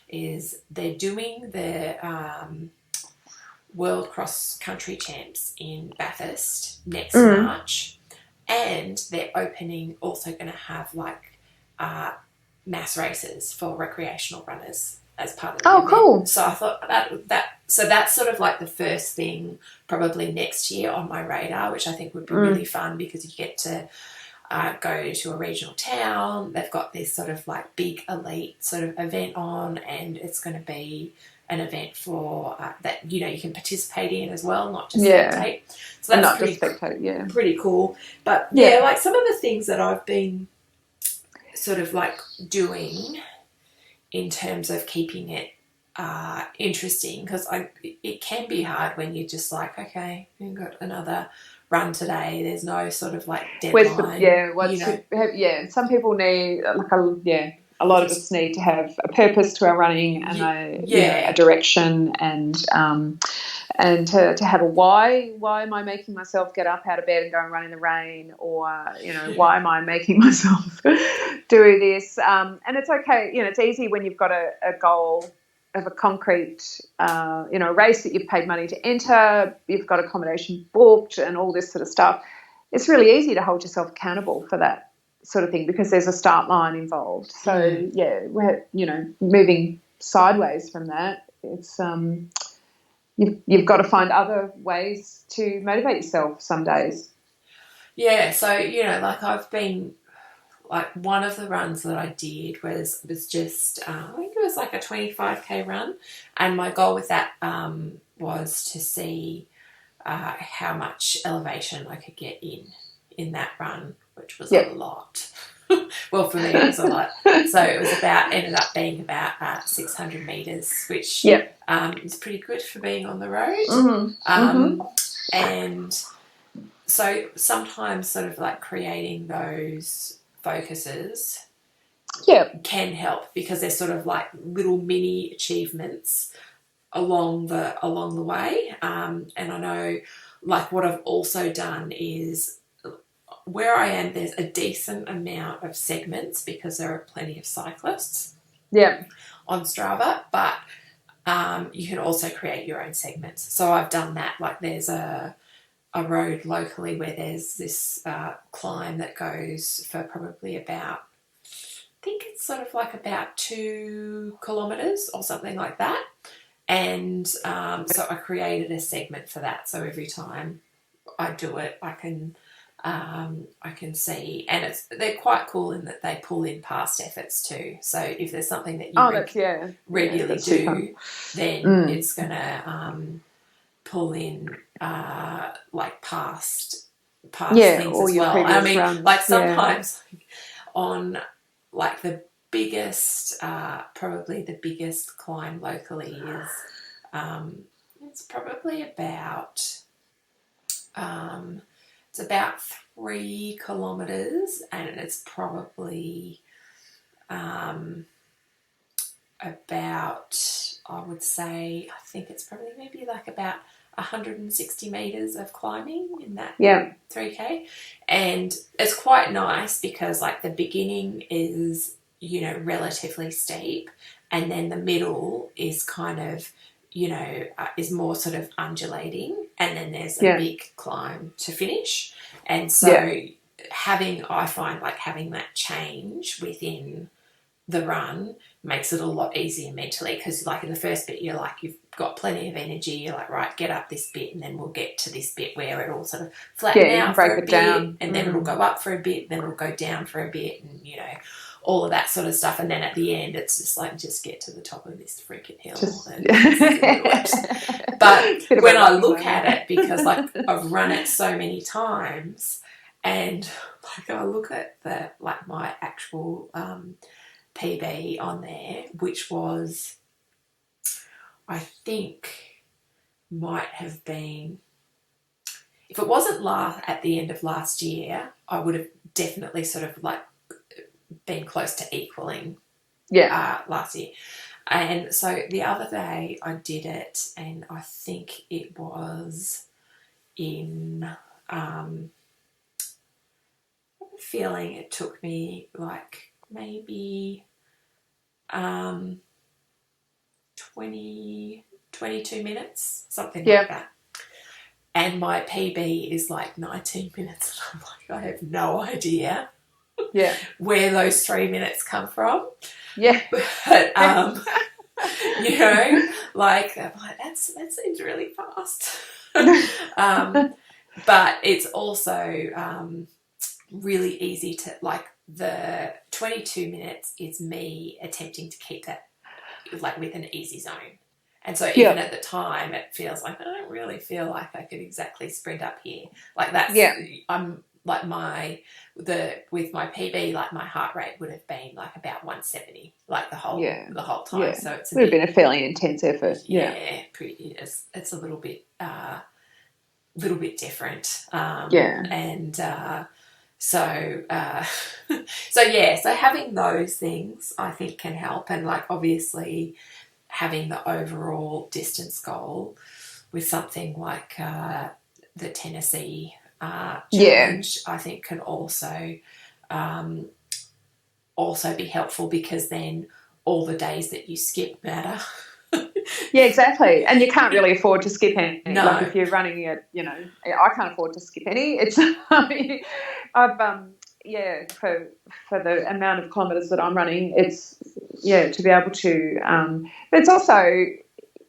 is they're doing the World Cross Country Champs in Bathurst next March, and they're also going to have like mass races for recreational runners as part of the event. Cool. So I thought so that's sort of like the first thing probably next year on my radar, which I think would be really fun because you get to go to a regional town. They've got this sort of like big elite sort of event on, and it's going to be an event for that you can participate in as well, not just spectate. So that's pretty cool. But like some of the things that I've been sort of like doing in terms of keeping it interesting, because it can be hard when you're just like, okay, you've got another run today. There's no sort of like deadline. Some people need a lot of us need to have a purpose to our running and a direction and to have a why. Why am I making myself get up out of bed and go and run in the rain? Or, why am I making myself do this? And it's okay. It's easy when you've got a goal of a concrete, a race that you've paid money to enter, you've got accommodation booked and all this sort of stuff. It's really easy to hold yourself accountable for that sort of thing because there's a start line involved. So we're moving sideways from that. It's you've got to find other ways to motivate yourself some days. Yeah, so like I've been like one of the runs that I did was just I think it was like a 25k run, and my goal with that was to see how much elevation I could get in that run, which was a lot. Well, for me it was a lot. So it was ended up being about 600 metres, which is pretty good for being on the road. And so sometimes sort of like creating those focuses can help because they're sort of like little mini achievements along the way. And I know like what I've also done is where I am, there's a decent amount of segments because there are plenty of cyclists on Strava, but you can also create your own segments. So I've done that. Like there's a road locally where there's this climb that goes for probably about think it's sort of like about 2 kilometres or something like that. And so I created a segment for that. So every time I do it, I can see, and they're quite cool in that they pull in past efforts too. So if there's something that you regularly do, then it's gonna pull in like past things as well. I mean, runs. Like sometimes on like the biggest, probably the biggest climb locally is it's probably about it's about 3 kilometres, and it's probably about, I would say, I think it's probably maybe like about 160 metres of climbing in that 3K. And it's quite nice because like the beginning is, you know, relatively steep, and then the middle is kind of, you know, is more sort of undulating, and then there's a big climb to finish. And so I find like having that change within the run makes it a lot easier mentally, because like in the first bit you're like, you've got plenty of energy, you're like, right, get up this bit, and then we'll get to this bit where it'll sort of flatten out for a bit, down. And then it'll go up for a bit, then it'll go down for a bit, and you know, all of that sort of stuff. And then at the end it's just like, just get to the top of this freaking hill. But when I look at it, because like I've run it so many times, and like I look at the like my actual PB on there, which was, I think, might have been, if it wasn't at the end of last year, I would have definitely sort of like been close to equaling last year. And so the other day I did it, and I think it was in I have a feeling it took me like maybe 22 minutes, something like that. And my PB is like 19 minutes. And I'm like, I have no idea where those 3 minutes come from. Yeah. But, you know, like, I'm like, that seems really fast. But it's also really easy to, like, the 22 minutes is me attempting to keep that like with an easy zone. And so even at the time it feels like I don't really feel like I could exactly sprint up here. Like that's I'm like with my PB, like my heart rate would have been like about 170 like the whole time. Yeah. So it would have been a fairly intense effort. It's a little bit different. So having those things I think can help, and like obviously having the overall distance goal with something like the Tennessee challenge, I think can also be helpful, because then all the days that you skip matter. Yeah, exactly. And you can't really afford to skip any. No. Like if you're running it, you know, I can't afford to skip any. It's, I mean, I've, for the amount of kilometres that I'm running, it's, to be able to, but it's also,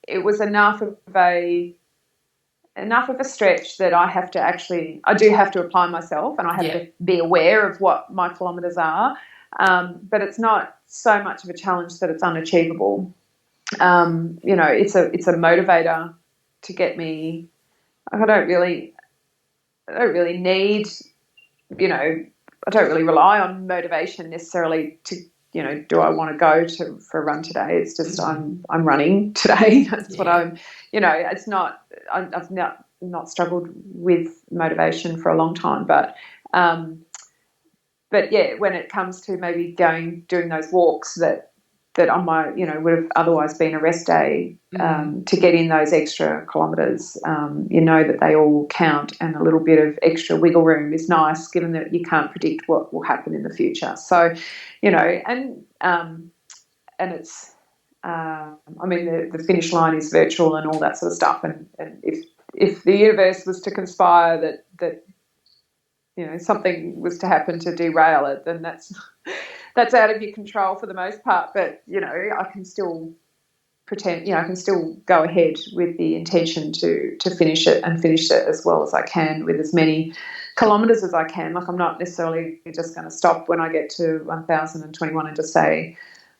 it was enough of a stretch that I do have to apply myself, and I have to be aware of what my kilometres are. But it's not so much of a challenge that it's unachievable. It's a motivator to get me. I don't really need, I don't really rely on motivation necessarily to, do I want to go for a run today? It's just I'm running today. That's what I'm, it's not, I've not struggled with motivation for a long time, but when it comes to maybe doing those walks that on my, would have otherwise been a rest day, to get in those extra kilometres, that they all count, and a little bit of extra wiggle room is nice, given that you can't predict what will happen in the future. So, and it's, the finish line is virtual and all that sort of stuff. And if the universe was to conspire that something was to happen to derail it, then that's that's out of your control for the most part. But, you know, I can still pretend, you know, I can still go ahead with the intention to finish it and finish it as well as I can with as many kilometres as I can. Like, I'm not necessarily just going to stop when I get to 1,021 and just say,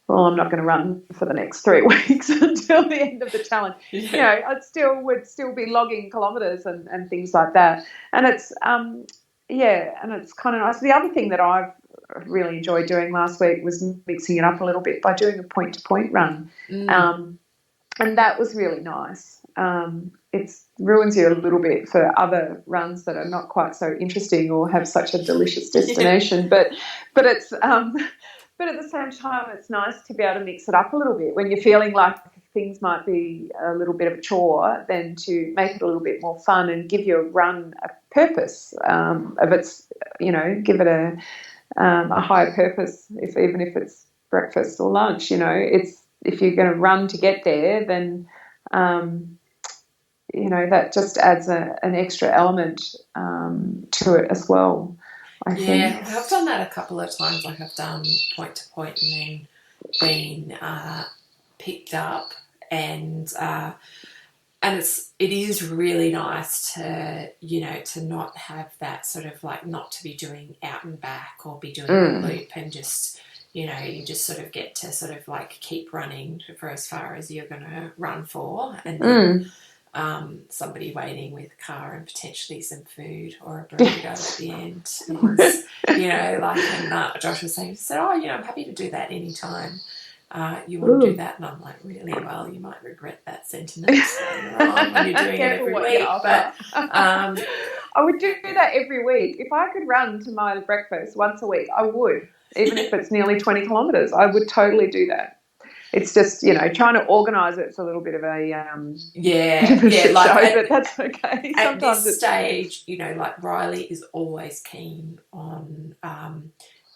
well, I'm not going to run for the next 3 weeks until the end of the challenge. Yeah. You know, would still be logging kilometres and things like that. And it's, and it's kind of nice. The other thing that I've really enjoyed doing last week was mixing it up a little bit by doing a point-to-point run. And that was really nice. It ruins you a little bit for other runs that are not quite so interesting or have such a delicious destination. But it's but at the same time, it's nice to be able to mix it up a little bit when you're feeling like things might be a little bit of a chore. Then to make it a little bit more fun and give your run a purpose of its, you know, give it a higher purpose. Even if it's breakfast or lunch, you know, it's. If you're going to run to get there, then, you know, that just adds an extra element to it as well, I think. Yeah, I've done that a couple of times. Like, I've done point to point and then been picked up, and it is really nice to, you know, to not have that sort of like not to be doing out and back or be doing a loop and just, you know, you just sort of get to sort of like keep running for as far as you're going to run for, and then somebody waiting with a car and potentially some food or a burrito at the end is, you know, like, and Josh was saying, he said, oh, you know, I'm happy to do that anytime. You want to do that? And I'm like, really? Well, you might regret that sentiment later on when you're doing it every week. But I would do that every week. If I could run to my breakfast once a week, I would. Even if it's nearly 20 kilometres, I would totally do that. It's just, you know, trying to organise it's a little bit of a shit like show, but that's okay. At this stage, you know, like Riley is always keen on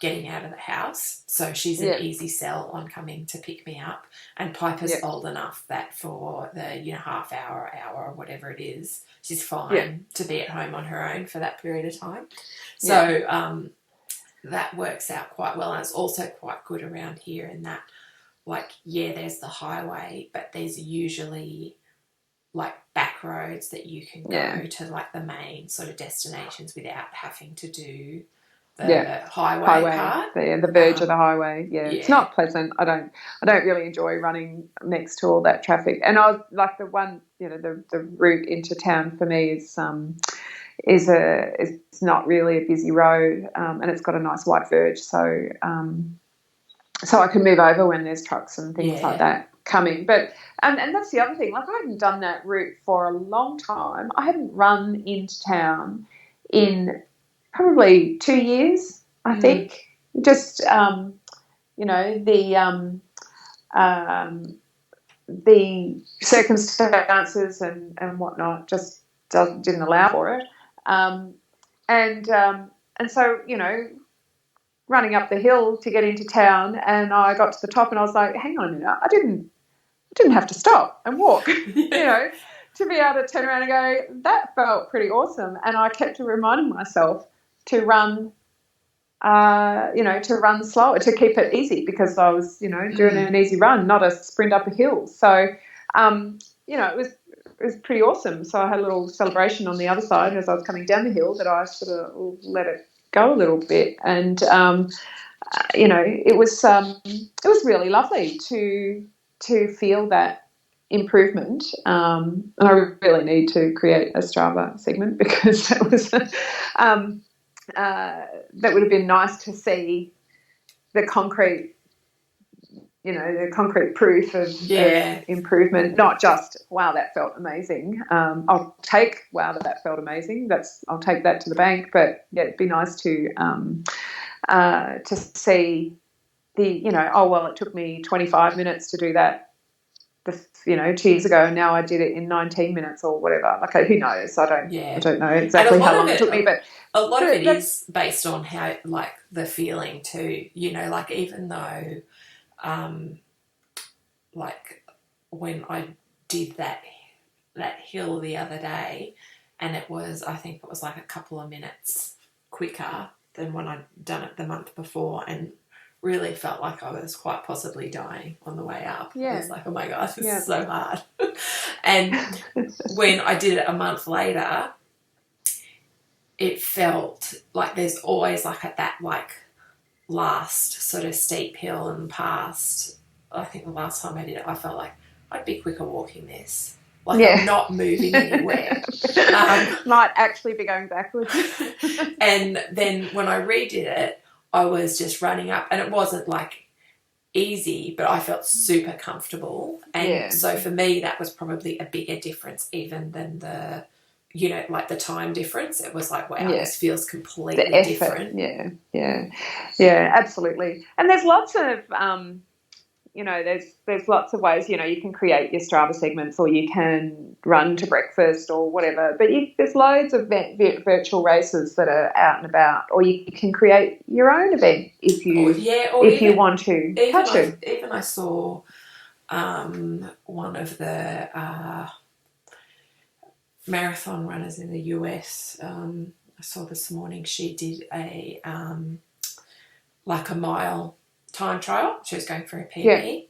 getting out of the house, so she's an easy sell on coming to pick me up. And Piper's old enough that for the, you know, half hour or whatever it is, she's fine to be at home on her own for that period of time. So that works out quite well, and it's also quite good around here in that, like, there's the highway, but there's usually like back roads that you can go to like the main sort of destinations without having to do the highway part. The verge of the highway. It's not pleasant. I don't really enjoy running next to all that traffic. And I was like, the one, you know, the route into town for me is it's not really a busy road, and it's got a nice white verge, so I can move over when there's trucks and things like that coming. But and that's the other thing. Like, I hadn't done that route for a long time. I hadn't run into town in probably 2 years, I think. Just you know, the circumstances and whatnot just didn't allow for it. And so, you know, running up the hill to get into town, and I got to the top and I was like, hang on a minute, I didn't have to stop and walk, you know, to be able to turn around and go, that felt pretty awesome. And I kept reminding myself to run, you know, to run slower, to keep it easy, because I was, you know, doing an easy run, not a sprint up a hill. So, you know, it was pretty awesome. So I had a little celebration on the other side as I was coming down the hill, that I sort of let it go a little bit, and you know, it was really lovely to feel that improvement, and I really need to create a Strava segment, because that was that would have been nice to see the concrete, you know, the concrete proof of improvement, not just, wow, that felt amazing. I'll take, wow, that felt amazing. I'll take that to the bank. But it'd be nice to see the, you know, oh, well, it took me 25 minutes to do that, you know, 2 years ago, and now I did it in 19 minutes or whatever. Like, who knows? I don't know exactly how long it took me, but a lot of it is based on how, like, the feeling too, you know, like, even though like when I did that hill the other day, and I think it was like a couple of minutes quicker than when I'd done it the month before, and really felt like I was quite possibly dying on the way up. Yeah. I was like, oh my God, this Yeah. is so hard. And when I did it a month later, it felt like there's always like at that like last sort of steep hill and past. I think the last time I did it, I felt like I'd be quicker walking this. Like I'm not moving anywhere. Might actually be going backwards. And then when I redid it, I was just running up, and it wasn't like easy, but I felt super comfortable. And so for me, that was probably a bigger difference even than the, you know, like the time difference. It was like, wow, this feels completely different. Yeah, absolutely. And there's lots of, you know, there's lots of ways, you know, you can create your Strava segments, or you can run to breakfast or whatever, but there's loads of virtual races that are out and about, or you can create your own event if you want to. Even I saw one of the marathon runners in the US, I saw this morning, she did a like a mile time trial. She was going for a PB,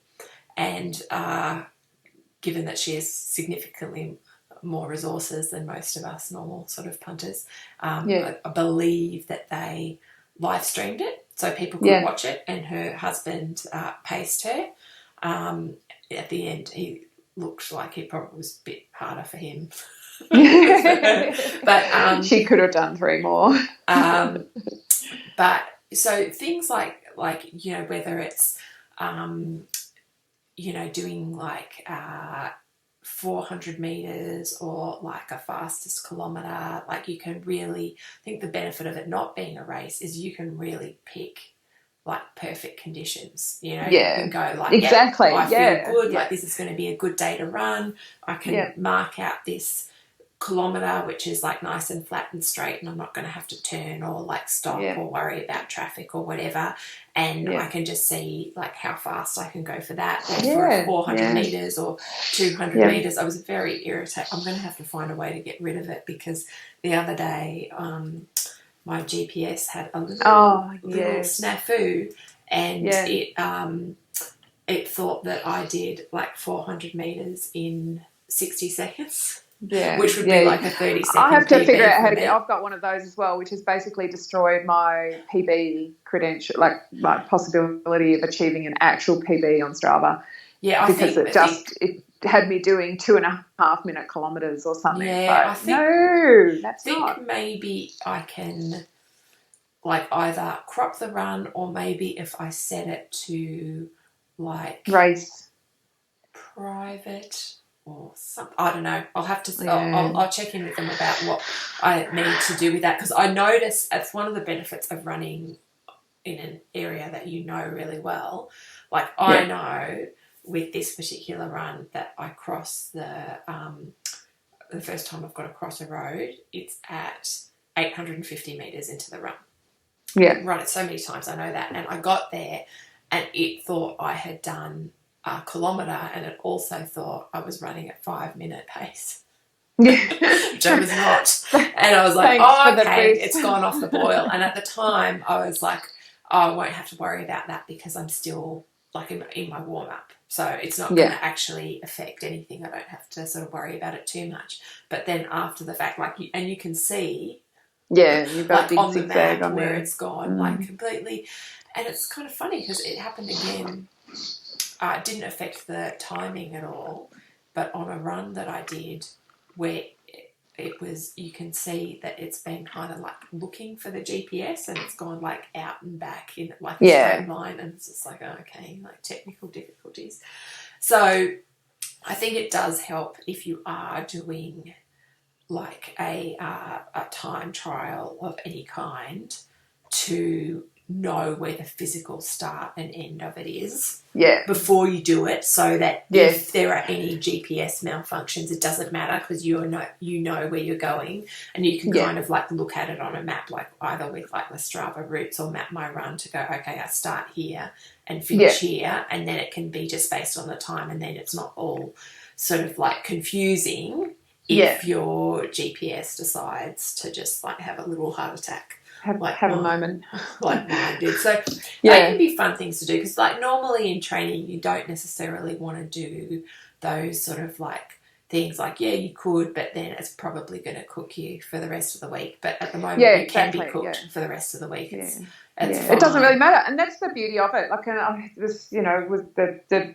and given that she has significantly more resources than most of us normal sort of punters, I believe that they live streamed it so people could watch it, and her husband paced her. At the end, he looked like it probably was a bit harder for him. But she could have done 3 more. But so things like you know, whether it's you know, doing like 400 meters or like a fastest kilometer, like you can really, I think the benefit of it not being a race is you can really pick like perfect conditions, you know. You can go like, exactly, I feel good, like this is going to be a good day to run. I can mark out this kilometre which is like nice and flat and straight, and I'm not going to have to turn or like stop or worry about traffic or whatever, and I can just see like how fast I can go for that, or for 400 metres or 200 metres. I was very irritated. I'm going to have to find a way to get rid of it, because the other day my GPS had a little snafu, and it thought that I did like 400 metres in 60 seconds. Which would be like a 30-second I have to PB figure out how to me. get. I've got one of those as well, which has basically destroyed my PB credential, like my possibility of achieving an actual PB on Strava. Yeah, because it had me doing 2.5 minute kilometres or something. Yeah, I think maybe I can like either crop the run, or maybe if I set it to like race private or something. I don't know. I'll have to. I'll check in with them about what I need to do with that, because I notice it's one of the benefits of running in an area that you know really well. Like I know with this particular run that I cross the first time I've got to cross a road, it's at 850 metres into the run. Yeah. I've run it so many times, I know that. And I got there and it thought I had done a kilometre, and it also thought I was running at 5-minute pace. Which I was not. And I was like, okay, it's gone off the boil. And at the time I was like, I won't have to worry about that because I'm still like in my warm-up. So it's not going to actually affect anything. I don't have to sort of worry about it too much. But then after the fact, like, you can see, you've got like on the map where it's gone, like completely. And it's kind of funny because it happened again. It didn't affect the timing at all, but on a run that I did where it was, you can see that it's been kind of like looking for the GPS, and it's gone like out and back in like a straight line, and it's just like, okay, like technical difficulties. So I think it does help if you are doing like a time trial of any kind to know where the physical start and end of it is before you do it, so that if there are any GPS malfunctions, it doesn't matter because you know where you're going, and you can kind of like look at it on a map, like either with like the Strava routes or Map My Run, to go, okay, I start here and finish here, and then it can be just based on the time, and then it's not all sort of like confusing if your GPS decides to just like have a little heart attack. Have a moment. Like mine did. So they can be fun things to do because like normally in training you don't necessarily want to do those sort of like things like, yeah, you could, but then it's probably going to cook you for the rest of the week. But at the moment it can be cooked for the rest of the week. It's fine. It doesn't really matter. And that's the beauty of it. Like this, with the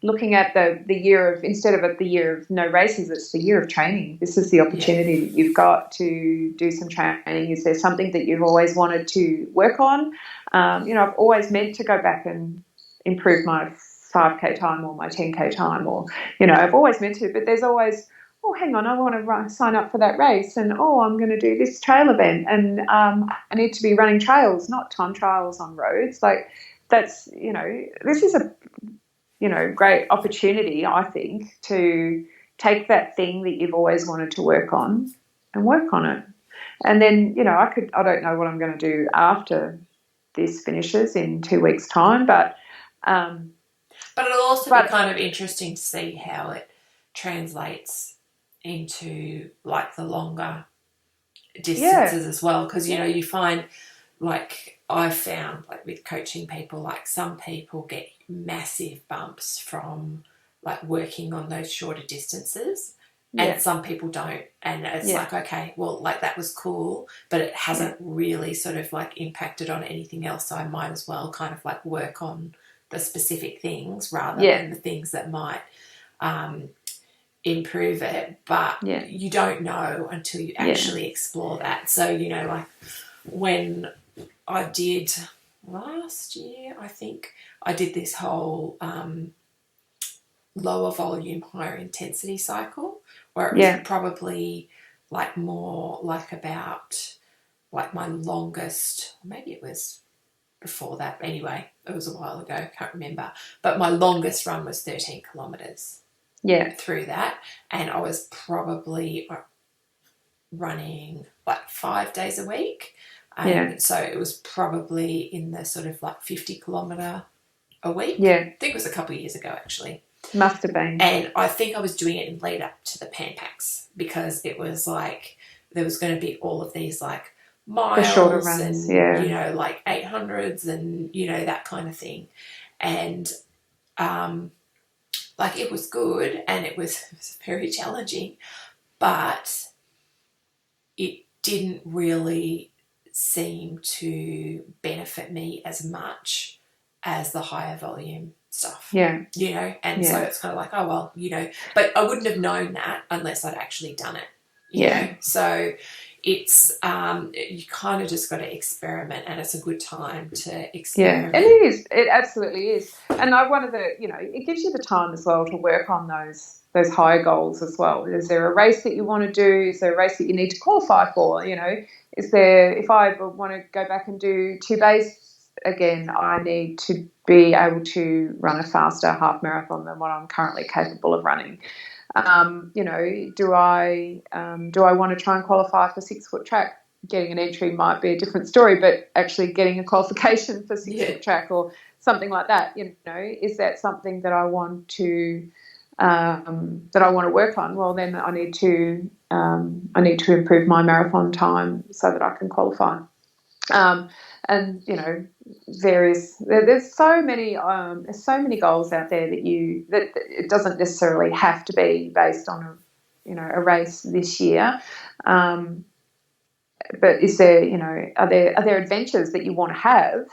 looking at the year of, instead of the year of no races, it's the year of training. This is the opportunity that you've got to do some training. Is there something that you've always wanted to work on? I've always meant to go back and improve my 5K time or my 10K time, or, I've always meant to, but there's always, oh, hang on, I want to sign up for that race, and, I'm going to do this trail event, and I need to be running trails, not time trials on roads. Like that's, this is a great opportunity, I think, to take that thing that you've always wanted to work on and work on it. And then, I don't know what I'm going to do after this finishes in 2 weeks' time, but it'll also be kind of interesting to see how it translates into like the longer distances as well, because, you find, like I've found, like with coaching people, like some people get massive bumps from like working on those shorter distances and some people don't, and it's like, okay, well, like that was cool, but it hasn't really sort of like impacted on anything else, so I might as well kind of like work on the specific things rather than the things that might improve it, but you don't know until you actually explore that. So, like when I did last year, I think I did this whole lower volume, higher intensity cycle where it was probably like more like about like my longest, maybe it was before that. Anyway, it was a while ago, can't remember. But my longest run was 13 kilometres through that. And I was probably running like 5 days a week. So it was probably in the sort of like 50 kilometre a week. Yeah. I think it was a couple of years ago, actually. Must have been. And I think I was doing it in lead up to the Pan Packs because it was like there was going to be all of these like miles, the shorter runs, and like 800s and that kind of thing, and like it was good and it was very challenging, but it didn't really seem to benefit me as much as the higher volume stuff. And so it's kind of like, oh well, but I wouldn't have known that unless I'd actually done it. You know? So it's you kind of just got to experiment, and it's a good time to experiment. Yeah, it is. It absolutely is. And one of the, it gives you the time as well to work on those higher goals as well. Is there a race that you want to do? Is there a race that you need to qualify for? Is there, if I want to go back and do 2 bays again, I need to be able to run a faster half marathon than what I'm currently capable of running. Do I want to try and qualify for 6 foot track? Getting an entry might be a different story, but actually getting a qualification for 6 foot track or something like that, is that something that I want to work on? Well, then I need to improve my marathon time so that I can qualify. And there's so many goals out there that it doesn't necessarily have to be based on a race this year. But is there, are there adventures that you want to have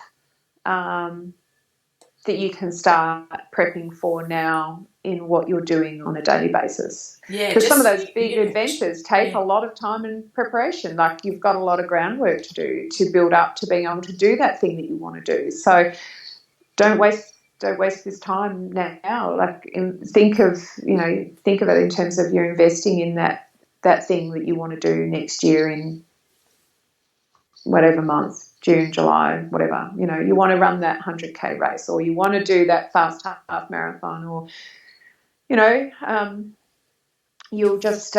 that you can start prepping for now in what you're doing on a daily basis? Because some of those big adventures take a lot of time and preparation. Like you've got a lot of groundwork to do to build up to being able to do that thing that you want to do. So don't waste this time now. Like think of it in terms of you're investing in that thing that you want to do next year in whatever month, June, July, whatever. You want to run that 100K race, or you want to do that fast half marathon, or you'll just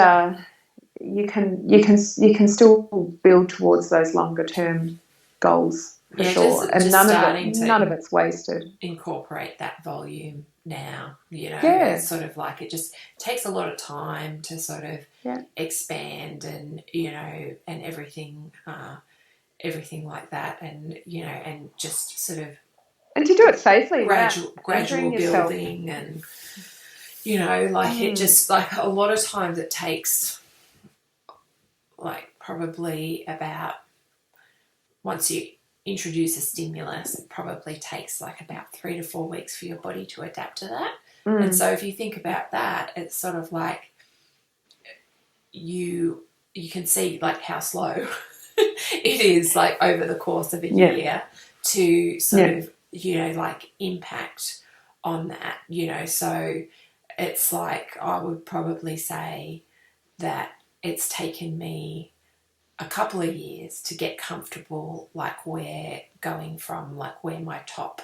you can still build towards those longer term goals for sure. And none of it's wasted. Incorporate that volume now. It's sort of like it just takes a lot of time to sort of expand and, and everything like that, and, and just sort of and to do it safely, gradual yourself. building, and, it just, like, a lot of times it takes, like, probably about, once you introduce a stimulus, it probably takes like about 3 to 4 weeks for your body to adapt to that. And so if you think about that, it's sort of like you can see like how slow it is, like, over the course of a year to sort of, like, impact on that, so it's like, I would probably say that it's taken me a couple of years to get comfortable, like, where going from, like, where my top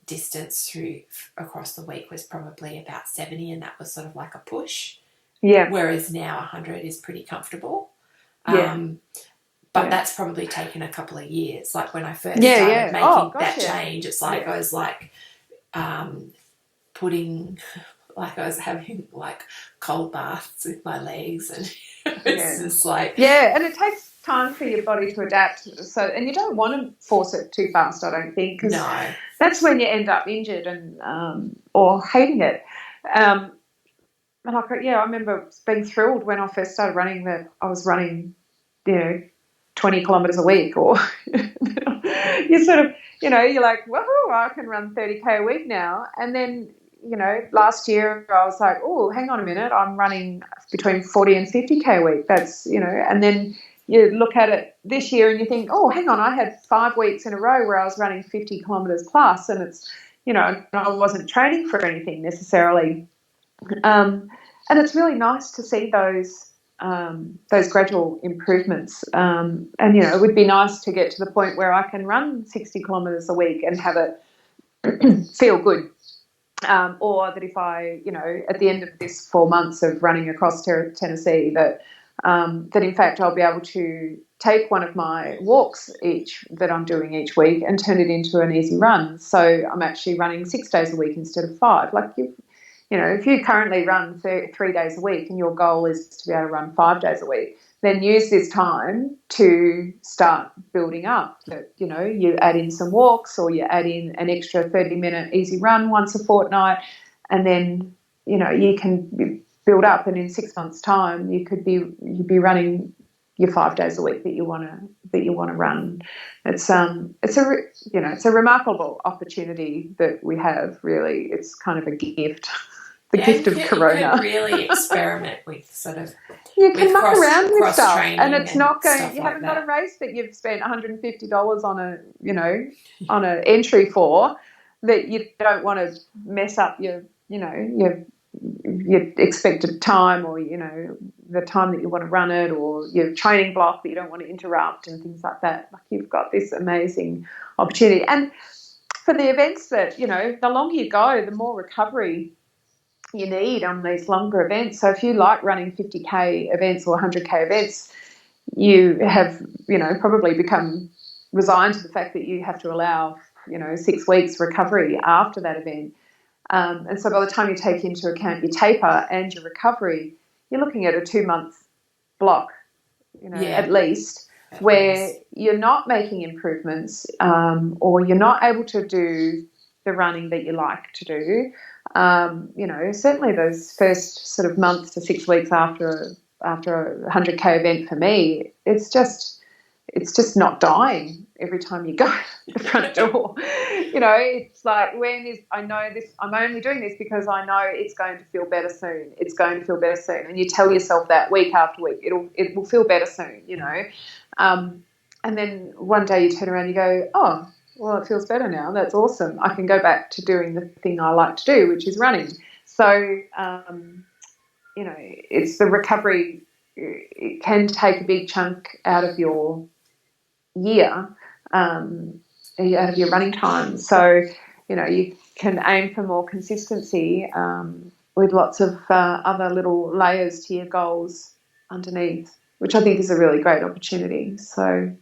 distance through across the week was probably about 70, and that was sort of like a push. Yeah. Whereas now 100 is pretty comfortable. But that's probably taken a couple of years. Like, when I first started making that change, it's like I was like putting, like, I was having like cold baths with my legs, and it's just like, and it takes time for your body to adapt. So, and you don't want to force it too fast, I don't think, because that's when you end up injured and or hating it. And I remember being thrilled when I first started running that I was running, 20 kilometres a week, or you sort of, you're like, woohoo, I can run 30K a week now. And then, last year I was like, oh, hang on a minute, I'm running between 40 and 50K a week. That's, and then you look at it this year and you think, oh, hang on, I had 5 weeks in a row where I was running 50 kilometres plus, and it's, I wasn't training for anything necessarily. And it's really nice to see those gradual improvements. And, it would be nice to get to the point where I can run 60 kilometres a week and have it feel good. Or that if I, at the end of this 4 months of running across Tennessee, that in fact I'll be able to take one of my walks that I'm doing each week and turn it into an easy run. So I'm actually running 6 days a week instead of 5. Like, if you currently run 3 days a week and your goal is to be able to run 5 days a week, then use this time to start building up. That, you add in some walks, or you add in an extra 30-minute easy run once a fortnight, and then, you can build up, and in 6 months' time you'd be running your 5 days a week that you want to run. It's a remarkable opportunity that we have. Really, it's kind of a gift. The gift of Corona. You can really experiment with sort of. You can muck around with stuff, and it's not going. You like haven't got a race that you've spent $150 on an entry for, that you don't want to mess up your expected time, or the time that you want to run it, or your training block that you don't want to interrupt, and things like that. Like, you've got this amazing opportunity, and for the events that the longer you go, the more recovery you need on these longer events. So if you like running 50K events or 100K events, you have, probably become resigned to the fact that you have to allow, 6 weeks recovery after that event. And so by the time you take into account your taper and your recovery, you're looking at a 2-month block, at least, where you're not making improvements, or you're not able to do the running that you like to do. Certainly those first sort of month to 6 weeks after a 100K event, for me, it's just not dying every time you go to the front door. It's like, I know this, I'm only doing this because I know it's going to feel better soon. It's going to feel better soon. And you tell yourself that week after week, it will feel better soon, and then one day you turn around and you go, oh, well, it feels better now. That's awesome. I can go back to doing the thing I like to do, which is running. So, it's the recovery. It can take a big chunk out of your year, out of your running time. So, you can aim for more consistency with lots of other little layers to your goals underneath, which I think is a really great opportunity. So,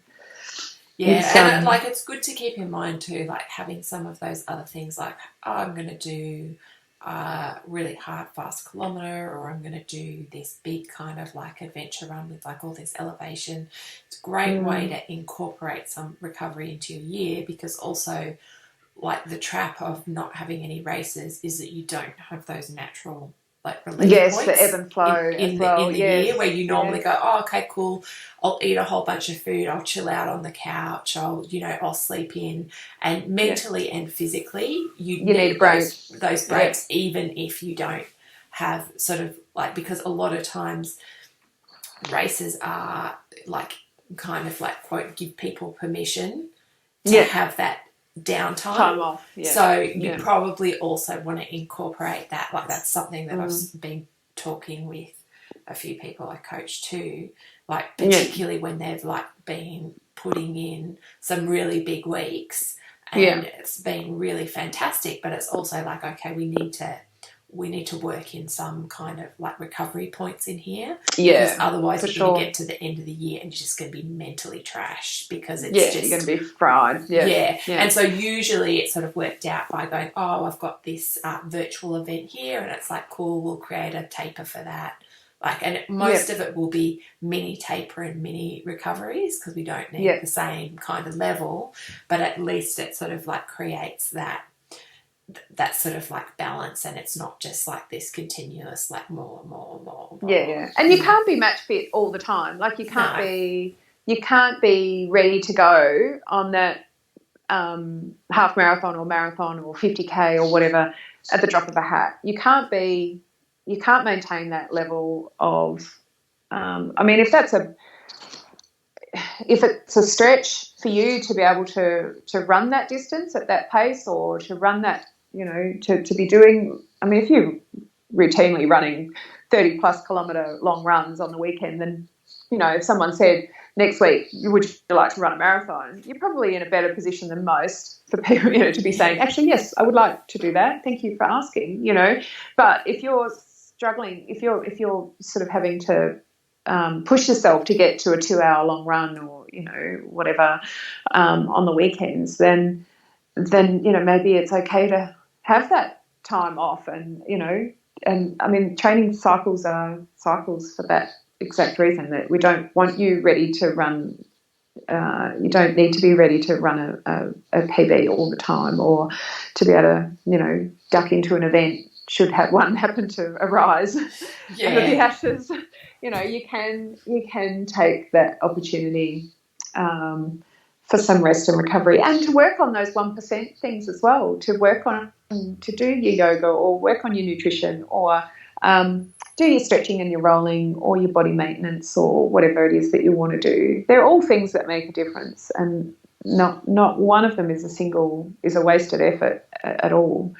and it's good to keep in mind too, like, having some of those other things, like, I'm going to do a really hard, fast kilometre, or I'm going to do this big kind of like adventure run with like all this elevation. It's a great way to incorporate some recovery into your year, because also like the trap of not having any races is that you don't have those natural like relief points. The ebb and flow in the year, where you normally go, oh, okay, cool, I'll eat a whole bunch of food, I'll chill out on the couch, I'll sleep in, and mentally and physically you need breaks. Those breaks, even if you don't have sort of like, because a lot of times races are like kind of like, quote, give people permission to have that downtime. Time off. Yeah. So you probably also want to incorporate that. Like that's something that I've been talking with a few people I coach too, like particularly when they've like been putting in some really big weeks and it's been really fantastic, but it's also like, okay, we need to work in some kind of like recovery points in here. Yeah. Because otherwise you're going to get to the end of the year and you're just going to be mentally trashed, because it's just... you're going to be fried. Yeah. And so usually it's sort of worked out by going, oh, I've got this virtual event here, and it's like, cool, we'll create a taper for that. Like, and most of it will be mini taper and mini recoveries, because we don't need the same kind of level, but at least it sort of like creates that sort of like balance, and it's not just like this continuous like more. And you can't be match fit all the time. Like you can't be ready to go on that half marathon or marathon or 50k or whatever at the drop of a hat. You can't maintain that level of I mean, if it's a stretch for you to be able to run that distance at that pace, or to run that, to be doing, I mean, if you're routinely running 30 plus kilometre long runs on the weekend, then, if someone said next week, would you like to run a marathon, you're probably in a better position than most for people, to be saying, actually, yes, I would like to do that. Thank you for asking, But if you're struggling, if you're sort of having to push yourself to get to a 2-hour long run, or, whatever, on the weekends, then, maybe it's okay to have that time off. And, and I mean, training cycles are cycles for that exact reason, that we don't want you ready to run. You don't need to be ready to run a PB all the time, or to be able to, duck into an event should one happen to arise out of the ashes. You can take that opportunity for some rest and recovery, and to work on those 1% things as well, to work on, to do your yoga, or work on your nutrition, or do your stretching and your rolling, or your body maintenance, or whatever it is that you want to do. They're all things that make a difference, and not one of them is a wasted effort at all.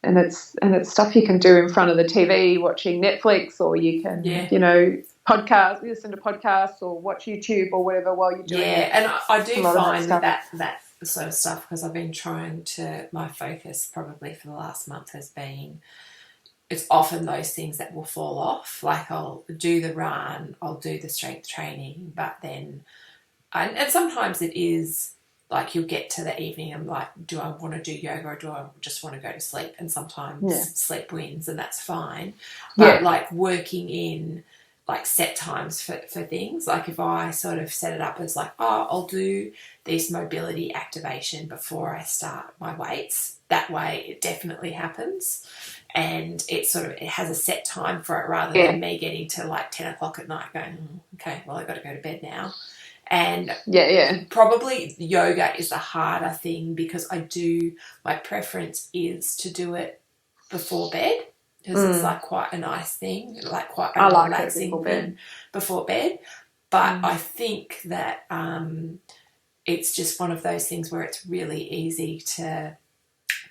And it's stuff you can do in front of the TV watching Netflix, or you can listen to podcasts or watch YouTube or whatever while you're doing it. And I do find that sort of stuff, because I've been trying to, my focus probably for the last month has been, it's often those things that will fall off. Like I'll do the run, I'll do the strength training, but then, and sometimes it is like you'll get to the evening and like, do I want to do yoga, or do I just want to go to sleep? And sometimes sleep wins, and that's fine. But like working in like set times for things, like if I sort of set it up as like, oh, I'll do this mobility activation before I start my weights, that way it definitely happens. And it has a set time for it, rather than me getting to like 10 o'clock at night going, okay, well, I've got to go to bed now. And probably yoga is a harder thing, because my preference is to do it before bed, because it's like quite a nice thing, like quite a relaxing thing before bed. But I think that it's just one of those things where it's really easy to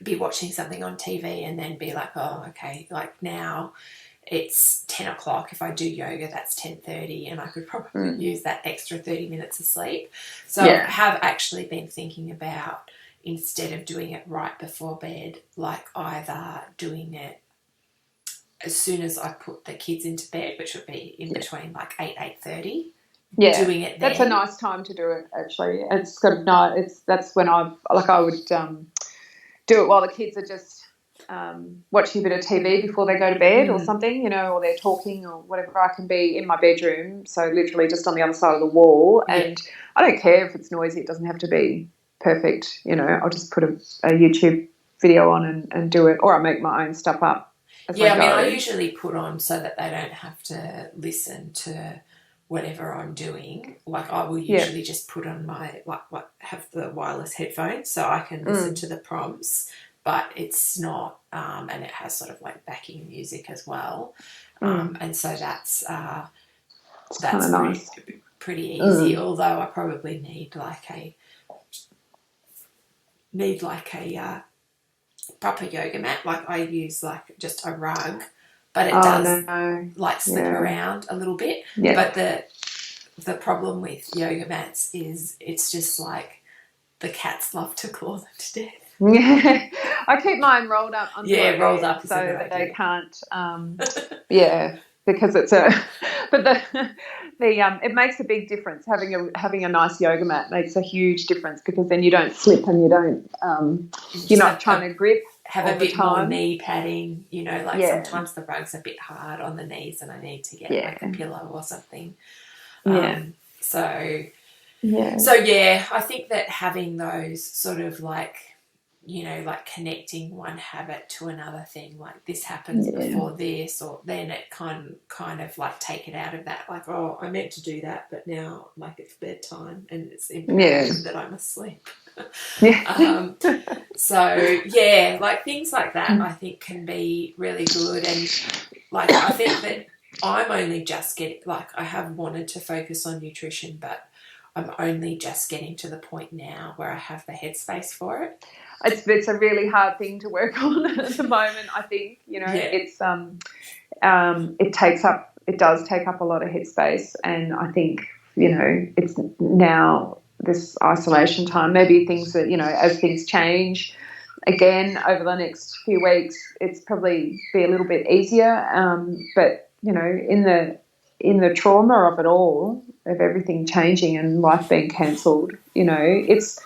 be watching something on TV and then be like, oh, okay, like now it's 10 o'clock. If I do yoga, that's 10:30, and I could probably use that extra 30 minutes of sleep. So I have actually been thinking about, instead of doing it right before bed, like either doing it as soon as I put the kids into bed, which would be in between like 8:30. Yeah, doing it then. That's a nice time to do it. Actually, it's kind of nice. That's when I would do it while the kids are just watching a bit of TV before they go to bed or something, you know, or they're talking or whatever. I can be in my bedroom, so literally just on the other side of the wall, and I don't care if it's noisy. It doesn't have to be perfect, you know. I'll just put a YouTube video on and do it, or I make my own stuff up as I go. I usually put on so that they don't have to listen to whatever I'm doing. Like I will usually just put on my have the wireless headphones so I can listen to the prompts, but it's not and it has sort of like backing music as well, and so that's nice. pretty easy. Although I probably need like a proper yoga mat. Like I use like just a rug, but it does like slip around a little bit. Yeah. But the problem with yoga mats is it's just like the cats love to claw them to death. Yeah, I keep mine rolled up under rolled up so that they can't. Because it's it makes a big difference. Having a nice yoga mat makes a huge difference because then you don't slip and you don't you're not trying to grip. Have a bit more knee padding, you know, like sometimes the rug's a bit hard on the knees and I need to get like a pillow or something. So I think that having those sort of like, you know, like connecting one habit to another thing, like this happens before this, or then it kind of like take it out of that, like, oh, I meant to do that, but now like it's bedtime and it's important that I must sleep. Like things like that I think can be really good. And like I think that I'm only just getting, like I have wanted to focus on nutrition, but I'm only just getting to the point now where I have the headspace for it. It's a really hard thing to work on at the moment, I think. You know, it's it does take up a lot of headspace, and I think, you know, it's now this isolation time, maybe things that, you know, as things change again over the next few weeks, it's probably be a little bit easier. But, you know, in the trauma of it all, of everything changing and life being cancelled, you know, it's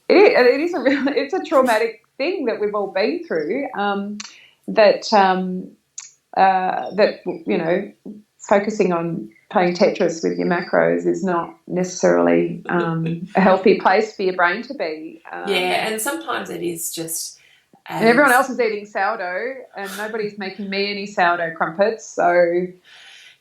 a traumatic thing that we've all been through. That you know, focusing on playing Tetris with your macros is not necessarily a healthy place for your brain to be. And sometimes it is just. And everyone else is eating sourdough, and nobody's making me any sourdough crumpets. So.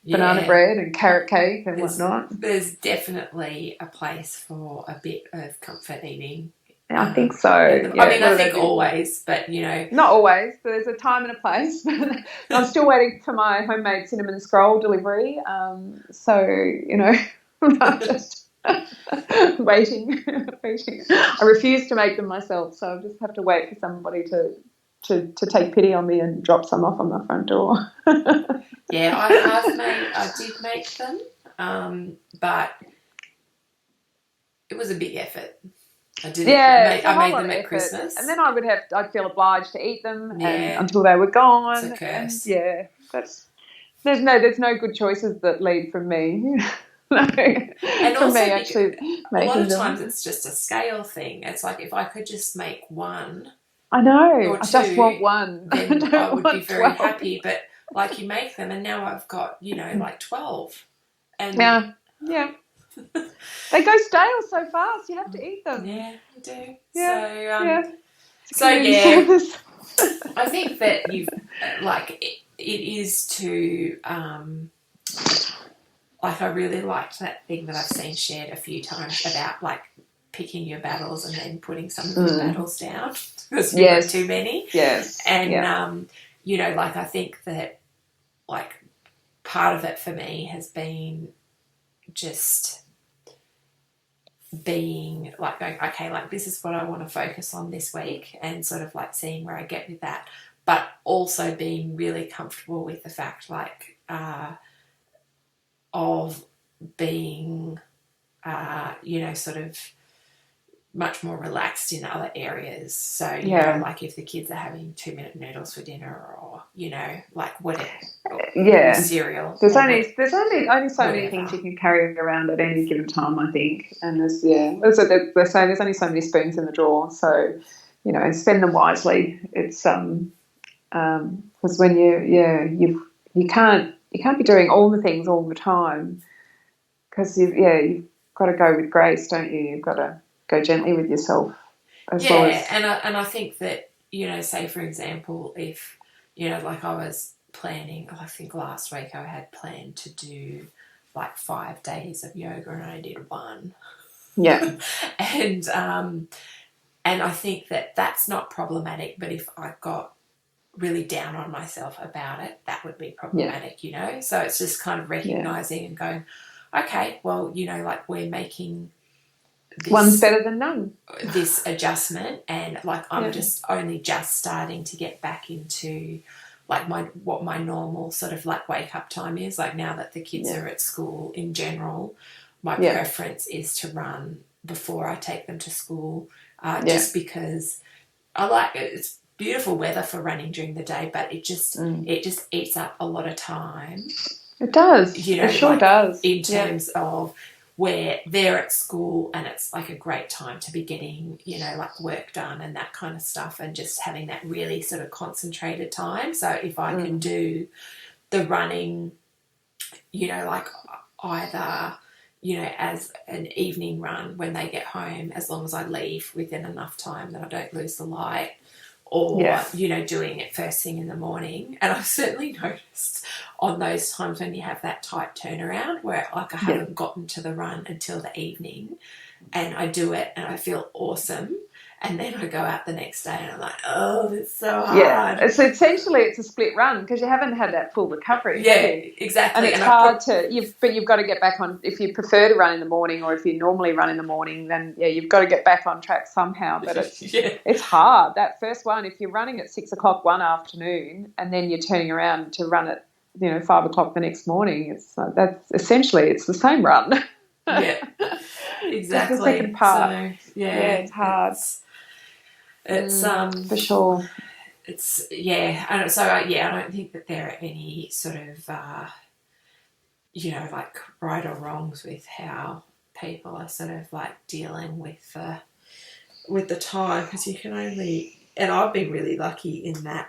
Banana bread and carrot cake and whatnot. There's definitely a place for a bit of comfort eating. I think so. I think always, but, you know. Not always. There's a time and a place. I'm still waiting for my homemade cinnamon scroll delivery. So, you know, I'm just waiting. I refuse to make them myself, so I just have to wait for somebody to take pity on me and drop some off on my front door. I did make them, but it was a big effort. I made them at Christmas, and then I'd feel obliged to eat them until they were gone. It's a curse. And, there's no good choices that lead from me. And also, actually, a lot of times it's just a scale thing. It's like if I could just make one. I know. Or I just want one. Then I would be very happy. But like you make them, and now I've got, you know, like 12. And they go stale so fast. You have to eat them. Yeah, you do. Yeah. So I think that you've like it is to like I really liked that thing that I've seen shared a few times about like picking your battles and then putting some of those battles down because you've got too many. Yes. And, you know, like I think that like part of it for me has been just being like going, okay, like this is what I want to focus on this week and sort of like seeing where I get with that, but also being really comfortable with the fact like of being, you know, sort of much more relaxed in other areas. So, you know, like if the kids are having 2-minute noodles for dinner or, you know, like whatever. Cereal. There's only so many things you can carry around at any given time, I think. And they're saying there's only so many spoons in the drawer. So, you know, spend them wisely. It's Because when you can't be doing all the things all the time, because you've got to go with grace, don't you? You've got to go gently with yourself as well as. And I think that, say for example, if, like I was planning, I think last week I had planned to do like 5 days of yoga and I did one. Yeah. And I think that that's not problematic, but if I got really down on myself about it, that would be problematic, So it's just kind of recognising and going, okay, well, like we're making one's better than none. This adjustment, and like I'm just starting to get back into like what my normal sort of like wake up time is. Like now that the kids are at school in general, my preference is to run before I take them to school. Just because I like it. It's beautiful weather for running during the day, but it just eats up a lot of time. It does. It sure does. In terms of where they're at school and it's like a great time to be getting, like work done and that kind of stuff, and just having that really sort of concentrated time. So if I can do the running, like either as an evening run when they get home, as long as I leave within enough time that I don't lose the light, or, doing it first thing in the morning. And I've certainly noticed on those times when you have that tight turnaround where like I haven't gotten to the run until the evening, and I do it and I feel awesome. And then I go out the next day and I'm like, oh, it's so hard. Yeah, so essentially it's a split run because you haven't had that full recovery. Yeah, exactly. And it's hard but you've got to get back on, if you prefer to run in the morning or if you normally run in the morning, then you've got to get back on track somehow. But it's hard. That first one, if you're running at 6 o'clock one afternoon and then you're turning around to run at 5 o'clock the next morning, it's that's essentially it's the same run. Yeah, exactly. The second part. So, it's hard. It's for sure. It's and so I don't think that there are any sort of like right or wrongs with how people are sort of like dealing with the time, because you can only, and I've been really lucky in that,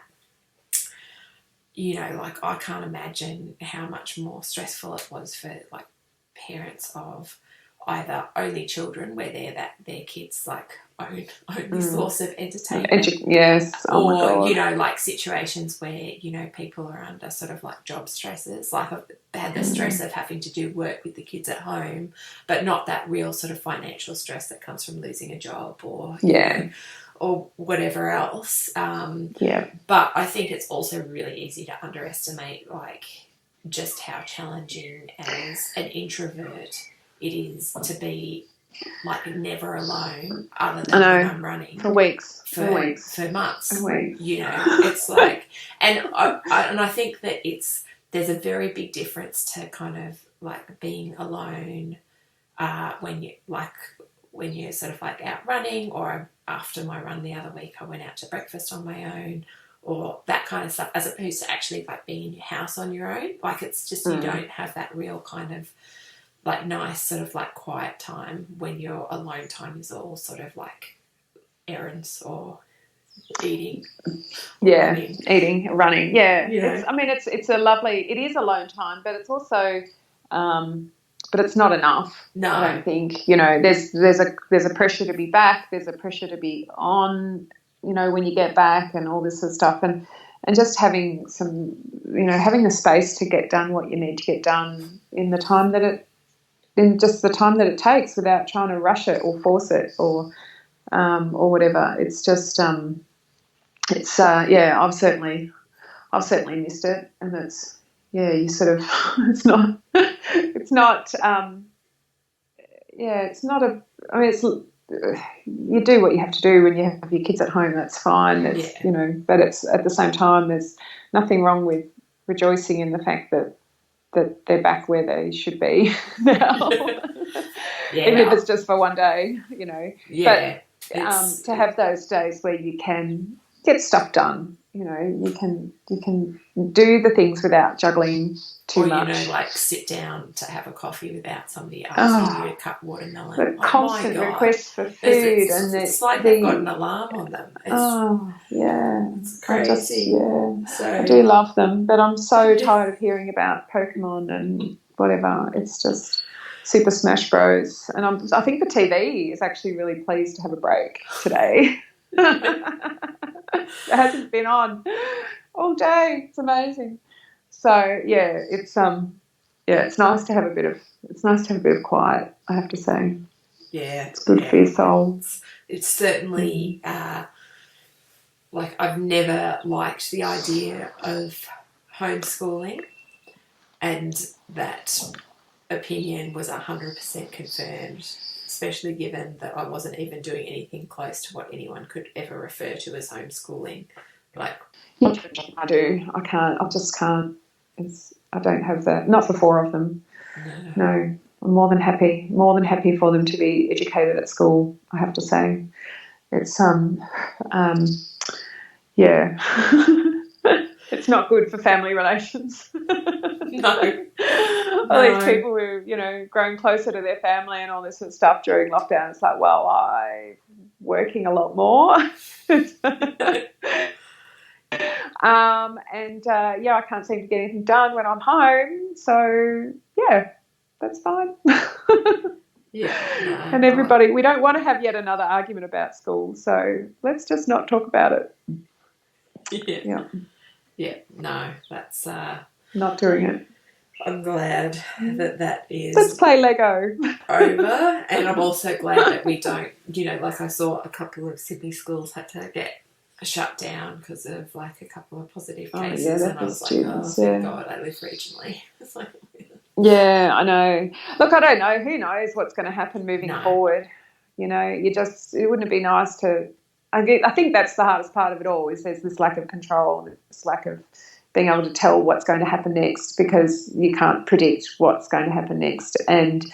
like I can't imagine how much more stressful it was for like parents of either only children where their kids like only source of entertainment. Yes. Oh my or God. like situations where people are under sort of like job stresses. Like I've had the stress of having to do work with the kids at home, but not that real sort of financial stress that comes from losing a job or or whatever else. But I think it's also really easy to underestimate like just how challenging as an introvert it is to be like never alone, other than when I'm running for weeks, for months. For weeks. It's like, and I think that there's a very big difference to kind of like being alone when you're sort of like out running, or after my run the other week I went out to breakfast on my own, or that kind of stuff, as opposed to actually like being in your house on your own. Like it's just you don't have that real kind of like nice sort of like quiet time when your alone time is all sort of like errands or eating. Running. Yeah. It's a lovely, it is alone time, but it's also, but it's not enough. No. I don't think, there's a pressure to be back. There's a pressure to be on, when you get back and all this sort of stuff. And just having some, having the space to get done what you need to get done in the time that it takes, without trying to rush it or force it or whatever. It's just I've certainly missed it, and it's you sort of it's not you do what you have to do when you have your kids at home. That's fine. But it's at the same time there's nothing wrong with rejoicing in the fact that they're back where they should be now. Even if it's just for one day, But to have those days where you can get stuff done, you can do the things without juggling too much. Or, like sit down to have a coffee without somebody asking you to cut watermelon. The constant my God. requests for food. It's like they've got an alarm on them. It's crazy. I do love them, but I'm so tired of hearing about Pokemon and whatever. It's just Super Smash Bros. And I think the TV is actually really pleased to have a break today. It hasn't been on all day. It's amazing. So it's nice to have a bit of quiet, I have to say. Yeah, it's good for your soul. It's certainly I've never liked the idea of homeschooling, and that opinion was 100% confirmed, especially given that I wasn't even doing anything close to what anyone could ever refer to as homeschooling. I do. I can't. I just can't. I don't have that. Not for four of them. No. I'm more than happy for them to be educated at school, I have to say. It's it's not good for family relations. No. All these people who, grown closer to their family and all this sort of stuff during lockdown, it's like, well, I'm working a lot more. I can't seem to get anything done when I'm home. So, that's fine. And everybody, we don't want to have yet another argument about school, so let's just not talk about it. Yeah, no, that's... not doing it. I'm glad that is... Let's play Lego. over, and I'm also glad that we don't, I saw a couple of Sydney schools had to get shut down because of a couple of positive cases, and I was like, thank God I live regionally. It's like... Yeah, I know. Look, I don't know. Who knows what's going to happen moving forward? It wouldn't be nice to... I think that's the hardest part of it all, is there's this lack of control, this lack of being able to tell what's going to happen next, because you can't predict what's going to happen next. And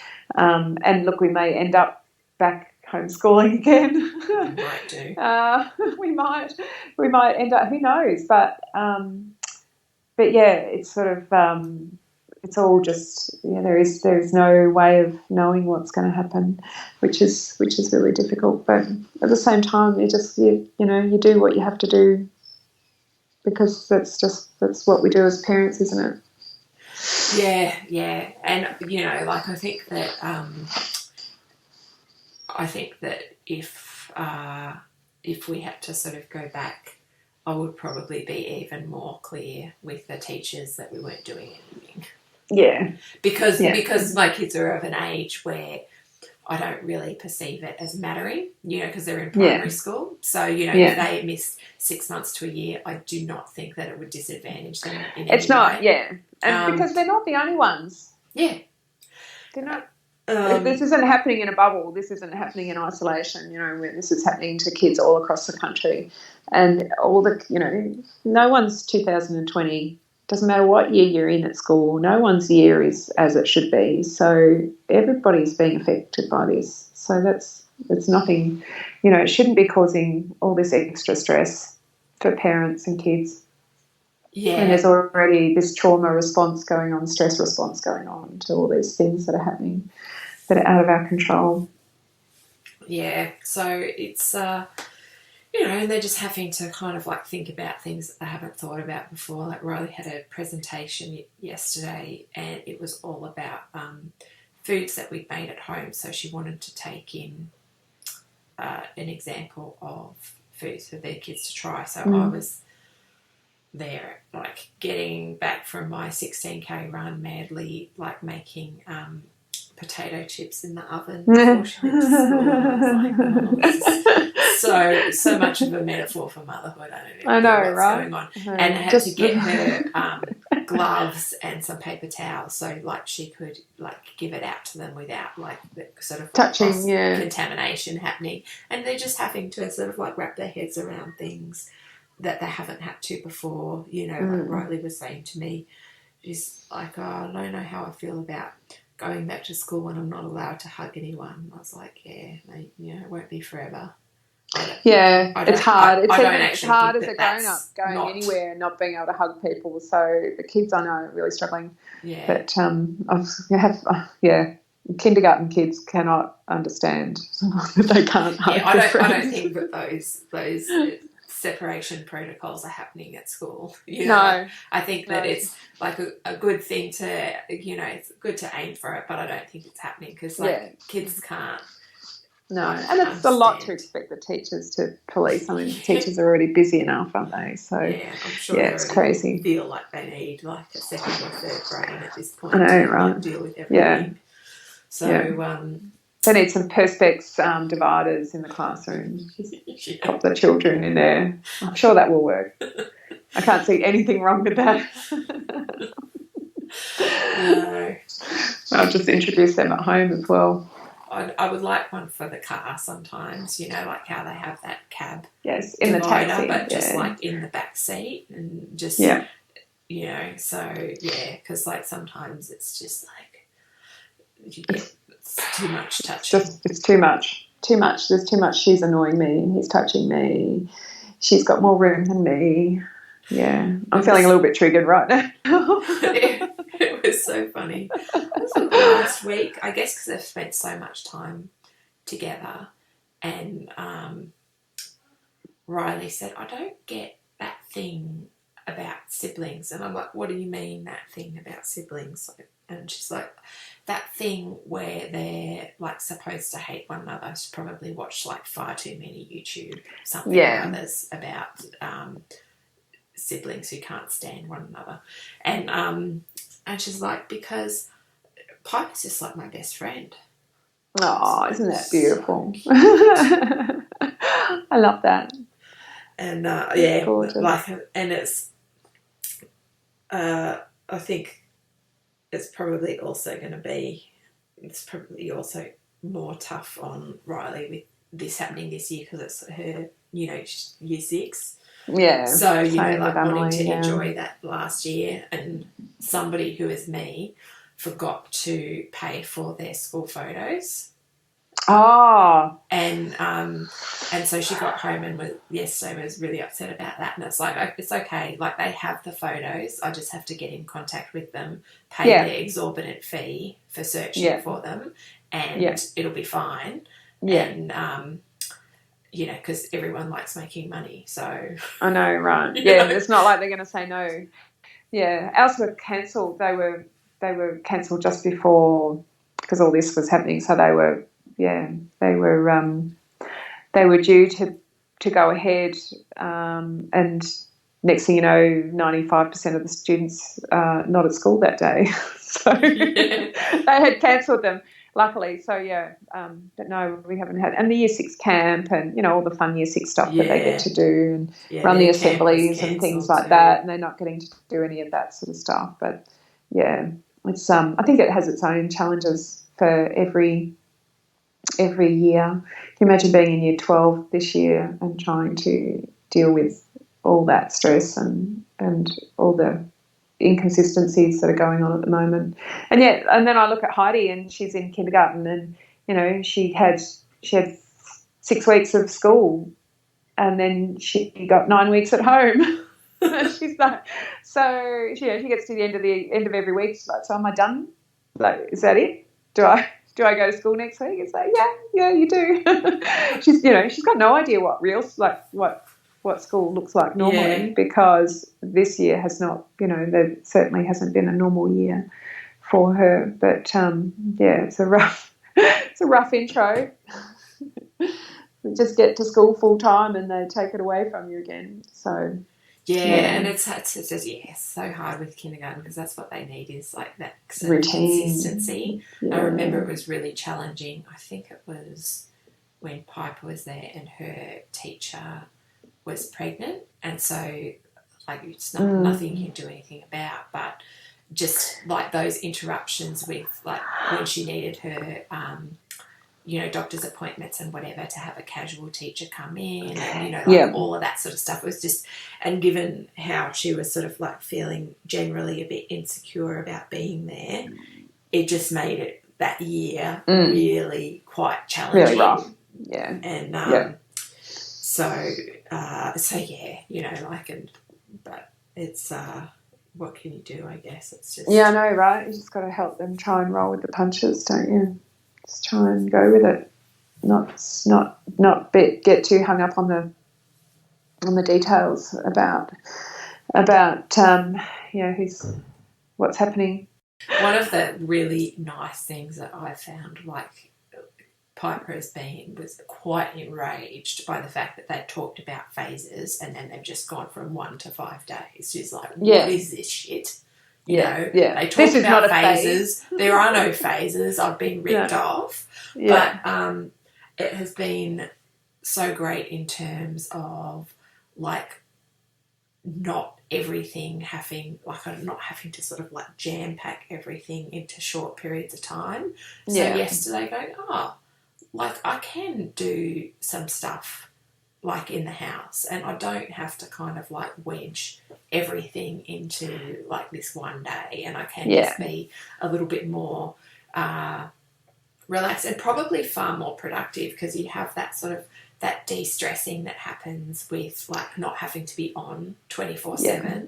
look, we may end up back homeschooling again. We might do. We might end up, who knows? But it's sort of... it's all just there is no way of knowing what's going to happen, which is really difficult. But at the same time, you do what you have to do, because that's what we do as parents, isn't it? Yeah, and I think that if we had to sort of go back, I would probably be even more clear with the teachers that we weren't doing anything. Yeah. Because my kids are of an age where I don't really perceive it as mattering, because they're in primary school. So, if they miss 6 months to a year, I do not think that it would disadvantage them in any way. It's not, And because they're not the only ones. Yeah. They're not. This isn't happening in a bubble. This isn't happening in isolation. This is happening to kids all across the country. And no one's 2020. Doesn't matter what year you're in at school, no one's year is as it should be. So everybody's being affected by this. So it's nothing, it shouldn't be causing all this extra stress for parents and kids. Yeah. And there's already this trauma response going on, stress response going on to all these things that are happening that are out of our control. Yeah. So it's... and they're just having to kind of think about things that they haven't thought about before. Riley had a presentation yesterday, and it was all about foods that we'd made at home. So she wanted to take in an example of foods for their kids to try. So I was there, getting back from my 16K run madly, making potato chips in the oven before she went to school. And I was like, so much of a metaphor for motherhood. I don't know what's going on. And I had to get her gloves and some paper towels, so she could give it out to them without the sort of touching, contamination happening. And they're just having to sort of wrap their heads around things that they haven't had to before. Like Riley was saying to me, she's like, I don't know how I feel about going back to school when I'm not allowed to hug anyone. I was like, it won't be forever. It's hard. It's hard as a grown-up going anywhere and not being able to hug people. So the kids I know are really struggling. Yeah. But kindergarten kids cannot understand that they can't hug their friends. I don't think that those separation protocols are happening at school. No. I think that it's like a good thing to, it's good to aim for it, but I don't think it's happening because kids can't. No, and it's a lot to expect the teachers to police. I mean, the teachers are already busy enough, aren't they? So I'm sure it's crazy. Feel like they need like a second or third brain at this point to deal with everything. So they need some perspex dividers in the classroom. Just pop the children in there. I'm sure that will work. I can't see anything wrong with that. No. I'll just introduce them at home as well. I would like one for the car sometimes, like how they have that cab. Yes, in divider, the taxi. But just like in the back seat and just, because like sometimes it's just like it's too much touching. It's too much. Too much. There's too much. She's annoying me. He's touching me. She's got more room than me. Yeah, I'm feeling a little bit triggered right now. It was so funny. Last week, I guess because they've spent so much time together, and Riley said, "I don't get that thing about siblings," and I'm like, "What do you mean that thing about siblings?" And she's like, "That thing where they're like supposed to hate one another." She's probably watched like far too many YouTube something or others about siblings who can't stand one another, and she's like, because Piper's just like my best friend. Oh, isn't that beautiful? I love that. And gorgeous. and it's I think it's probably also more tough on Riley with this happening this year because it's her, year 6. Yeah. So, wanting to enjoy that last year, and somebody who is me forgot to pay for their school photos. Oh. And so she got home and yesterday was really upset about that. And it's like, it's okay. Like, they have the photos. I just have to get in contact with them, pay the exorbitant fee for searching for them, and it'll be fine. Yeah. And, because everyone likes making money, so... I know, right. Yeah, it's not like they're going to say no. Yeah, ours were cancelled. They were cancelled just before, because all this was happening, so they were due to go ahead, and next thing you know, 95% of the students are not at school that day. So they had cancelled them. Luckily, so but no, we haven't had, and the Year 6 camp and all the fun Year 6 stuff that they get to do and run the assemblies and things like that, and they're not getting to do any of that sort of stuff. But it's I think it has its own challenges for every year. Can you imagine being in Year 12 this year and trying to deal with all that stress and all the inconsistencies that are going on at the moment, and then I look at Heidi, and she's in kindergarten, and she had 6 weeks of school, and then she got 9 weeks at home. She's like, so she gets to the end of every week. She's like, so am I done? Like, is that it? Do I go to school next week? It's like, yeah, you do. She's got no idea what school looks like normally, because this year has not, there certainly hasn't been a normal year for her. But it's a rough intro. You just get to school full time and they take it away from you again. So and it's so hard with kindergarten, because that's what they need, is like that routine, consistency. I remember it was really challenging. I think it was when Piper was there and her teacher was pregnant, and so like it's nothing you can do anything about, but just like those interruptions with like when she needed her doctor's appointments and whatever, to have a casual teacher come in, and all of that sort of stuff. It was just, and given how she was sort of like feeling generally a bit insecure about being there, it just made it that year really quite challenging, really rough. So yeah, you know, like, but it's, what can you do, I guess? It's just... Yeah, I know, right? You just got to help them try and roll with the punches, don't you? Just try and go with it. Not get too hung up on the details about what's happening. One of the really nice things that I found, like, Piper was quite enraged by the fact that they talked about phases and then they've just gone from 1 to 5 days. She's like, what is this shit? You know, they talk about phases. There are no phases. I've been ripped off. Yeah. But it has been so great in terms of, like, not everything not having to sort of like jam pack everything into short periods of time. So yesterday going, like, I can do some stuff like in the house and I don't have to kind of like wedge everything into like this one day, and I can just be a little bit more relaxed and probably far more productive, because you have that sort of that de-stressing that happens with like not having to be on 24/7,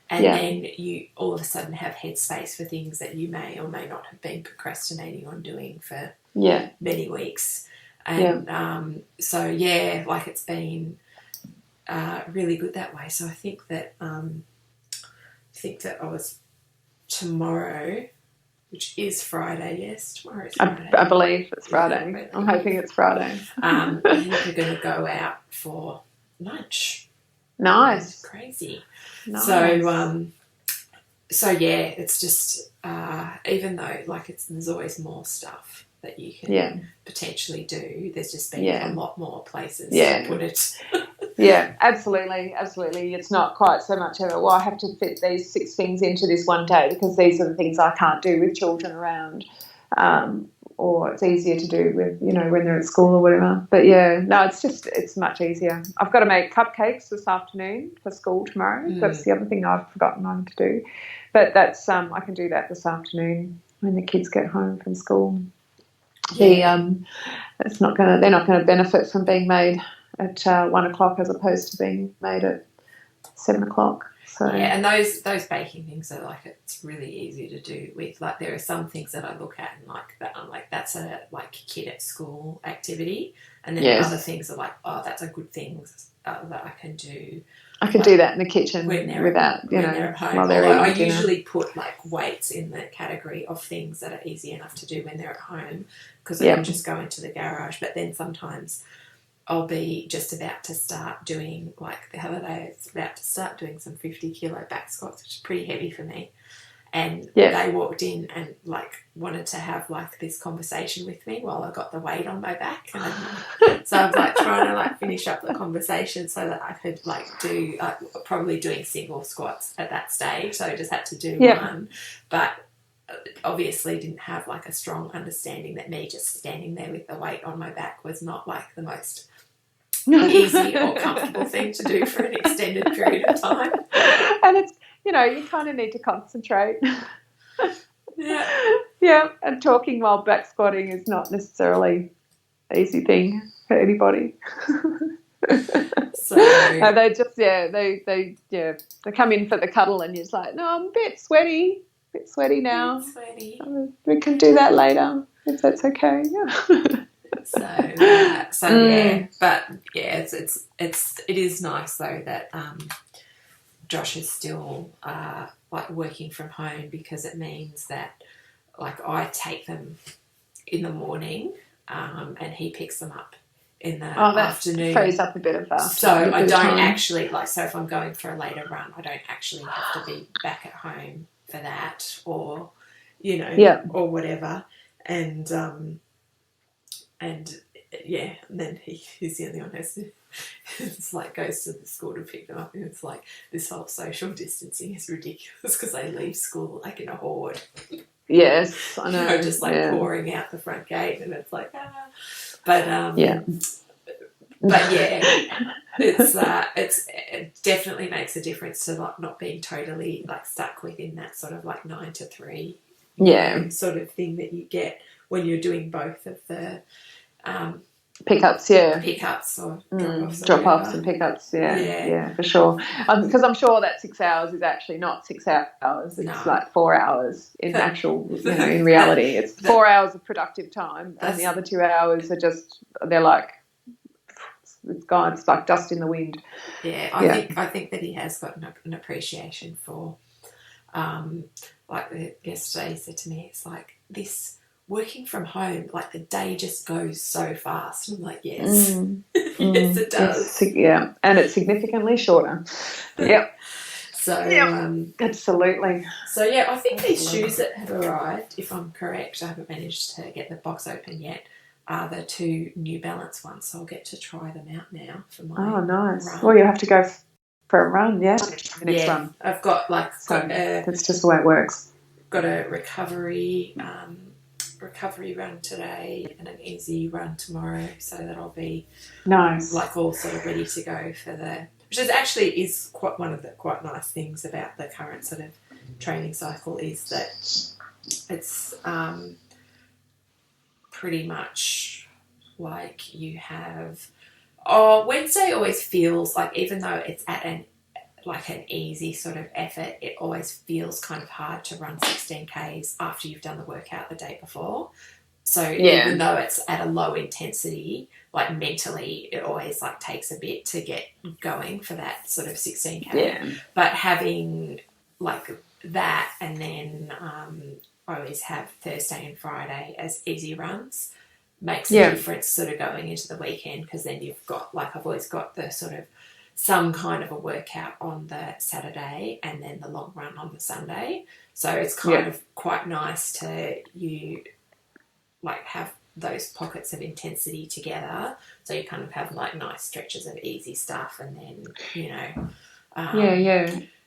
and then you all of a sudden have headspace for things that you may or may not have been procrastinating on doing for many weeks. And so like it's been really good that way. So I think that I was tomorrow, which is Friday, yes, tomorrow is Friday. I believe it's Friday. I'm hoping it's Friday. I think we're going to go out for lunch. Nice. It's crazy. Nice. So yeah, it's just, even though like there's always more stuff that you can potentially do, there's just been a lot more places to put it. Yeah, absolutely. It's not quite so much of I have to fit these 6 things into this one day because these are the things I can't do with children around, or it's easier to do with, you know, when they're at school or whatever. But it's much easier. I've got to make cupcakes this afternoon for school tomorrow. That's the other thing I've forgotten on to do. But that's I can do that this afternoon when the kids get home from school. They're not going to benefit from being made at 1 o'clock as opposed to being made at 7 o'clock. So and those baking things are like, it's really easy to do with. Like, there are some things that I look at and like that I'm like, that's a like kid at school activity, and then other things are like, oh, that's a good thing that I can do. I can do that in the kitchen without, you know, at home. while they're eating dinner. I usually put like weights in the category of things that are easy enough to do when they're at home, because I can just go into the garage. But then sometimes I'll be just about to start doing, like the other day, it's about to start doing some 50-kilo back squats, which is pretty heavy for me. And they walked in and like wanted to have like this conversation with me while I got the weight on my back, and so I was like trying to like finish up the conversation so that I could like do probably doing single squats at that stage. So I just had to do one, but obviously didn't have like a strong understanding that me just standing there with the weight on my back was not like the most easy or comfortable thing to do for an extended period of time. And it's, you know, you kind of need to concentrate. And talking while back squatting is not necessarily an easy thing for anybody. So they just they come in for the cuddle and you're just like, no, I'm a bit sweaty now. We can do that later if that's okay. It is nice though that Josh is still like working from home, because it means that like I take them in the morning and he picks them up in the afternoon. Frees up a bit of so I don't actually like, so if I'm going for a later run, I don't actually have to be back at home for that, or you know, or whatever. And then he's the only one who has to, it's like goes to the school to pick them up, and it's like this whole social distancing is ridiculous because they leave school like in a horde. Yes, I know. You know, just like pouring out the front gate, and it's like But it definitely makes a difference to like not being totally like stuck within that sort of like 9 to 3 sort of thing that you get when you're doing both of the Pickups, yeah. Pickups or drop-offs. Drop-offs and pickups, yeah, for sure. Because I'm sure that 6 hours is actually not 6 hours. It's like 4 hours in actual, in reality. It's 4 hours of productive time, and the other 2 hours are just, they're like, it's gone. It's like dust in the wind. Yeah, I think that he has got an appreciation for, like yesterday he said to me, it's like this working from home, like the day just goes so fast. And I'm like, yes, yes, it does. And it's significantly shorter. Yep. So, absolutely. So, yeah, I think these shoes that have arrived, if I'm correct, I haven't managed to get the box open yet, are the 2 New Balance ones. So I'll get to try them out now for my nice. run. Well, you have to go for a run, yeah. Next run. I've got that's just the way it works. Got a recovery run today and an easy run tomorrow, so that I'll be nice, like all sort of ready to go for which is actually quite one of the quite nice things about the current sort of training cycle is that it's pretty much like you have Wednesday always feels like, even though it's at an easy sort of effort, it always feels kind of hard to run 16Ks after you've done the workout the day before. So even though it's at a low intensity, like mentally, it always like takes a bit to get going for that sort of 16K. Yeah. But having like that, and then I always have Thursday and Friday as easy runs, makes a difference sort of going into the weekend, because then you've got, like, I've always got the sort of some kind of a workout on the Saturday and then the long run on the Sunday. So it's kind of quite nice to like have those pockets of intensity together. So you kind of have like nice stretches of easy stuff, and then,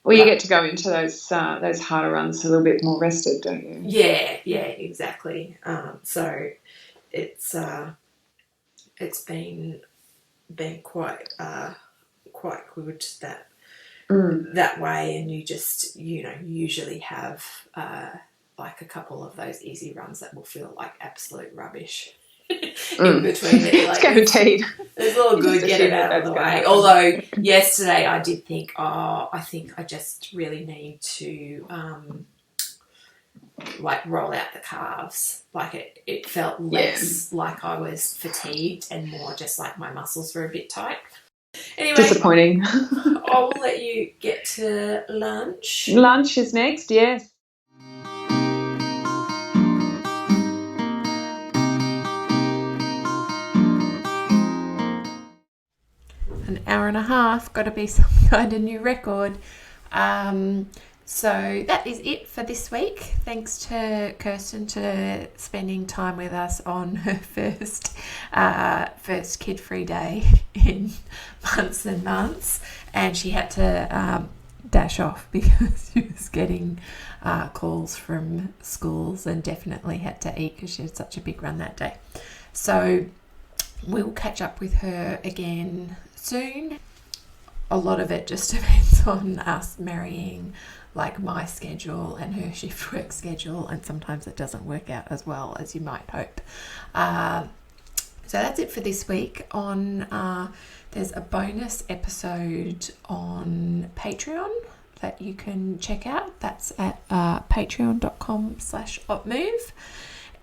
Well, you get to go into those harder runs a little bit more rested, don't you? Yeah, exactly. So it's been quite good that way, and you just usually have like a couple of those easy runs that will feel like absolute rubbish in between it. Like, it's guaranteed. It's all good, get it out of the way. Although yesterday I did think, I think I just really need to like roll out the calves. Like it felt less like I was fatigued and more just like my muscles were a bit tight. Anyway, disappointing. I will let you get to lunch. Lunch is next, yes. An hour and a half, got to be some kind of new record. So that is it for this week. Thanks to Kirsten for spending time with us on her first kid-free day in months and months, and she had to dash off because she was getting calls from schools, and definitely had to eat because she had such a big run that day. So we'll catch up with her again soon. A lot of it just depends on us marrying like my schedule and her shift work schedule, and sometimes it doesn't work out as well as you might hope. So that's it for this week. There's a bonus episode on Patreon that you can check out. That's at patreon.com/opmove,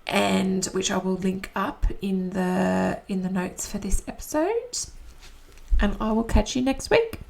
and which I will link up in the notes for this episode. And I will catch you next week.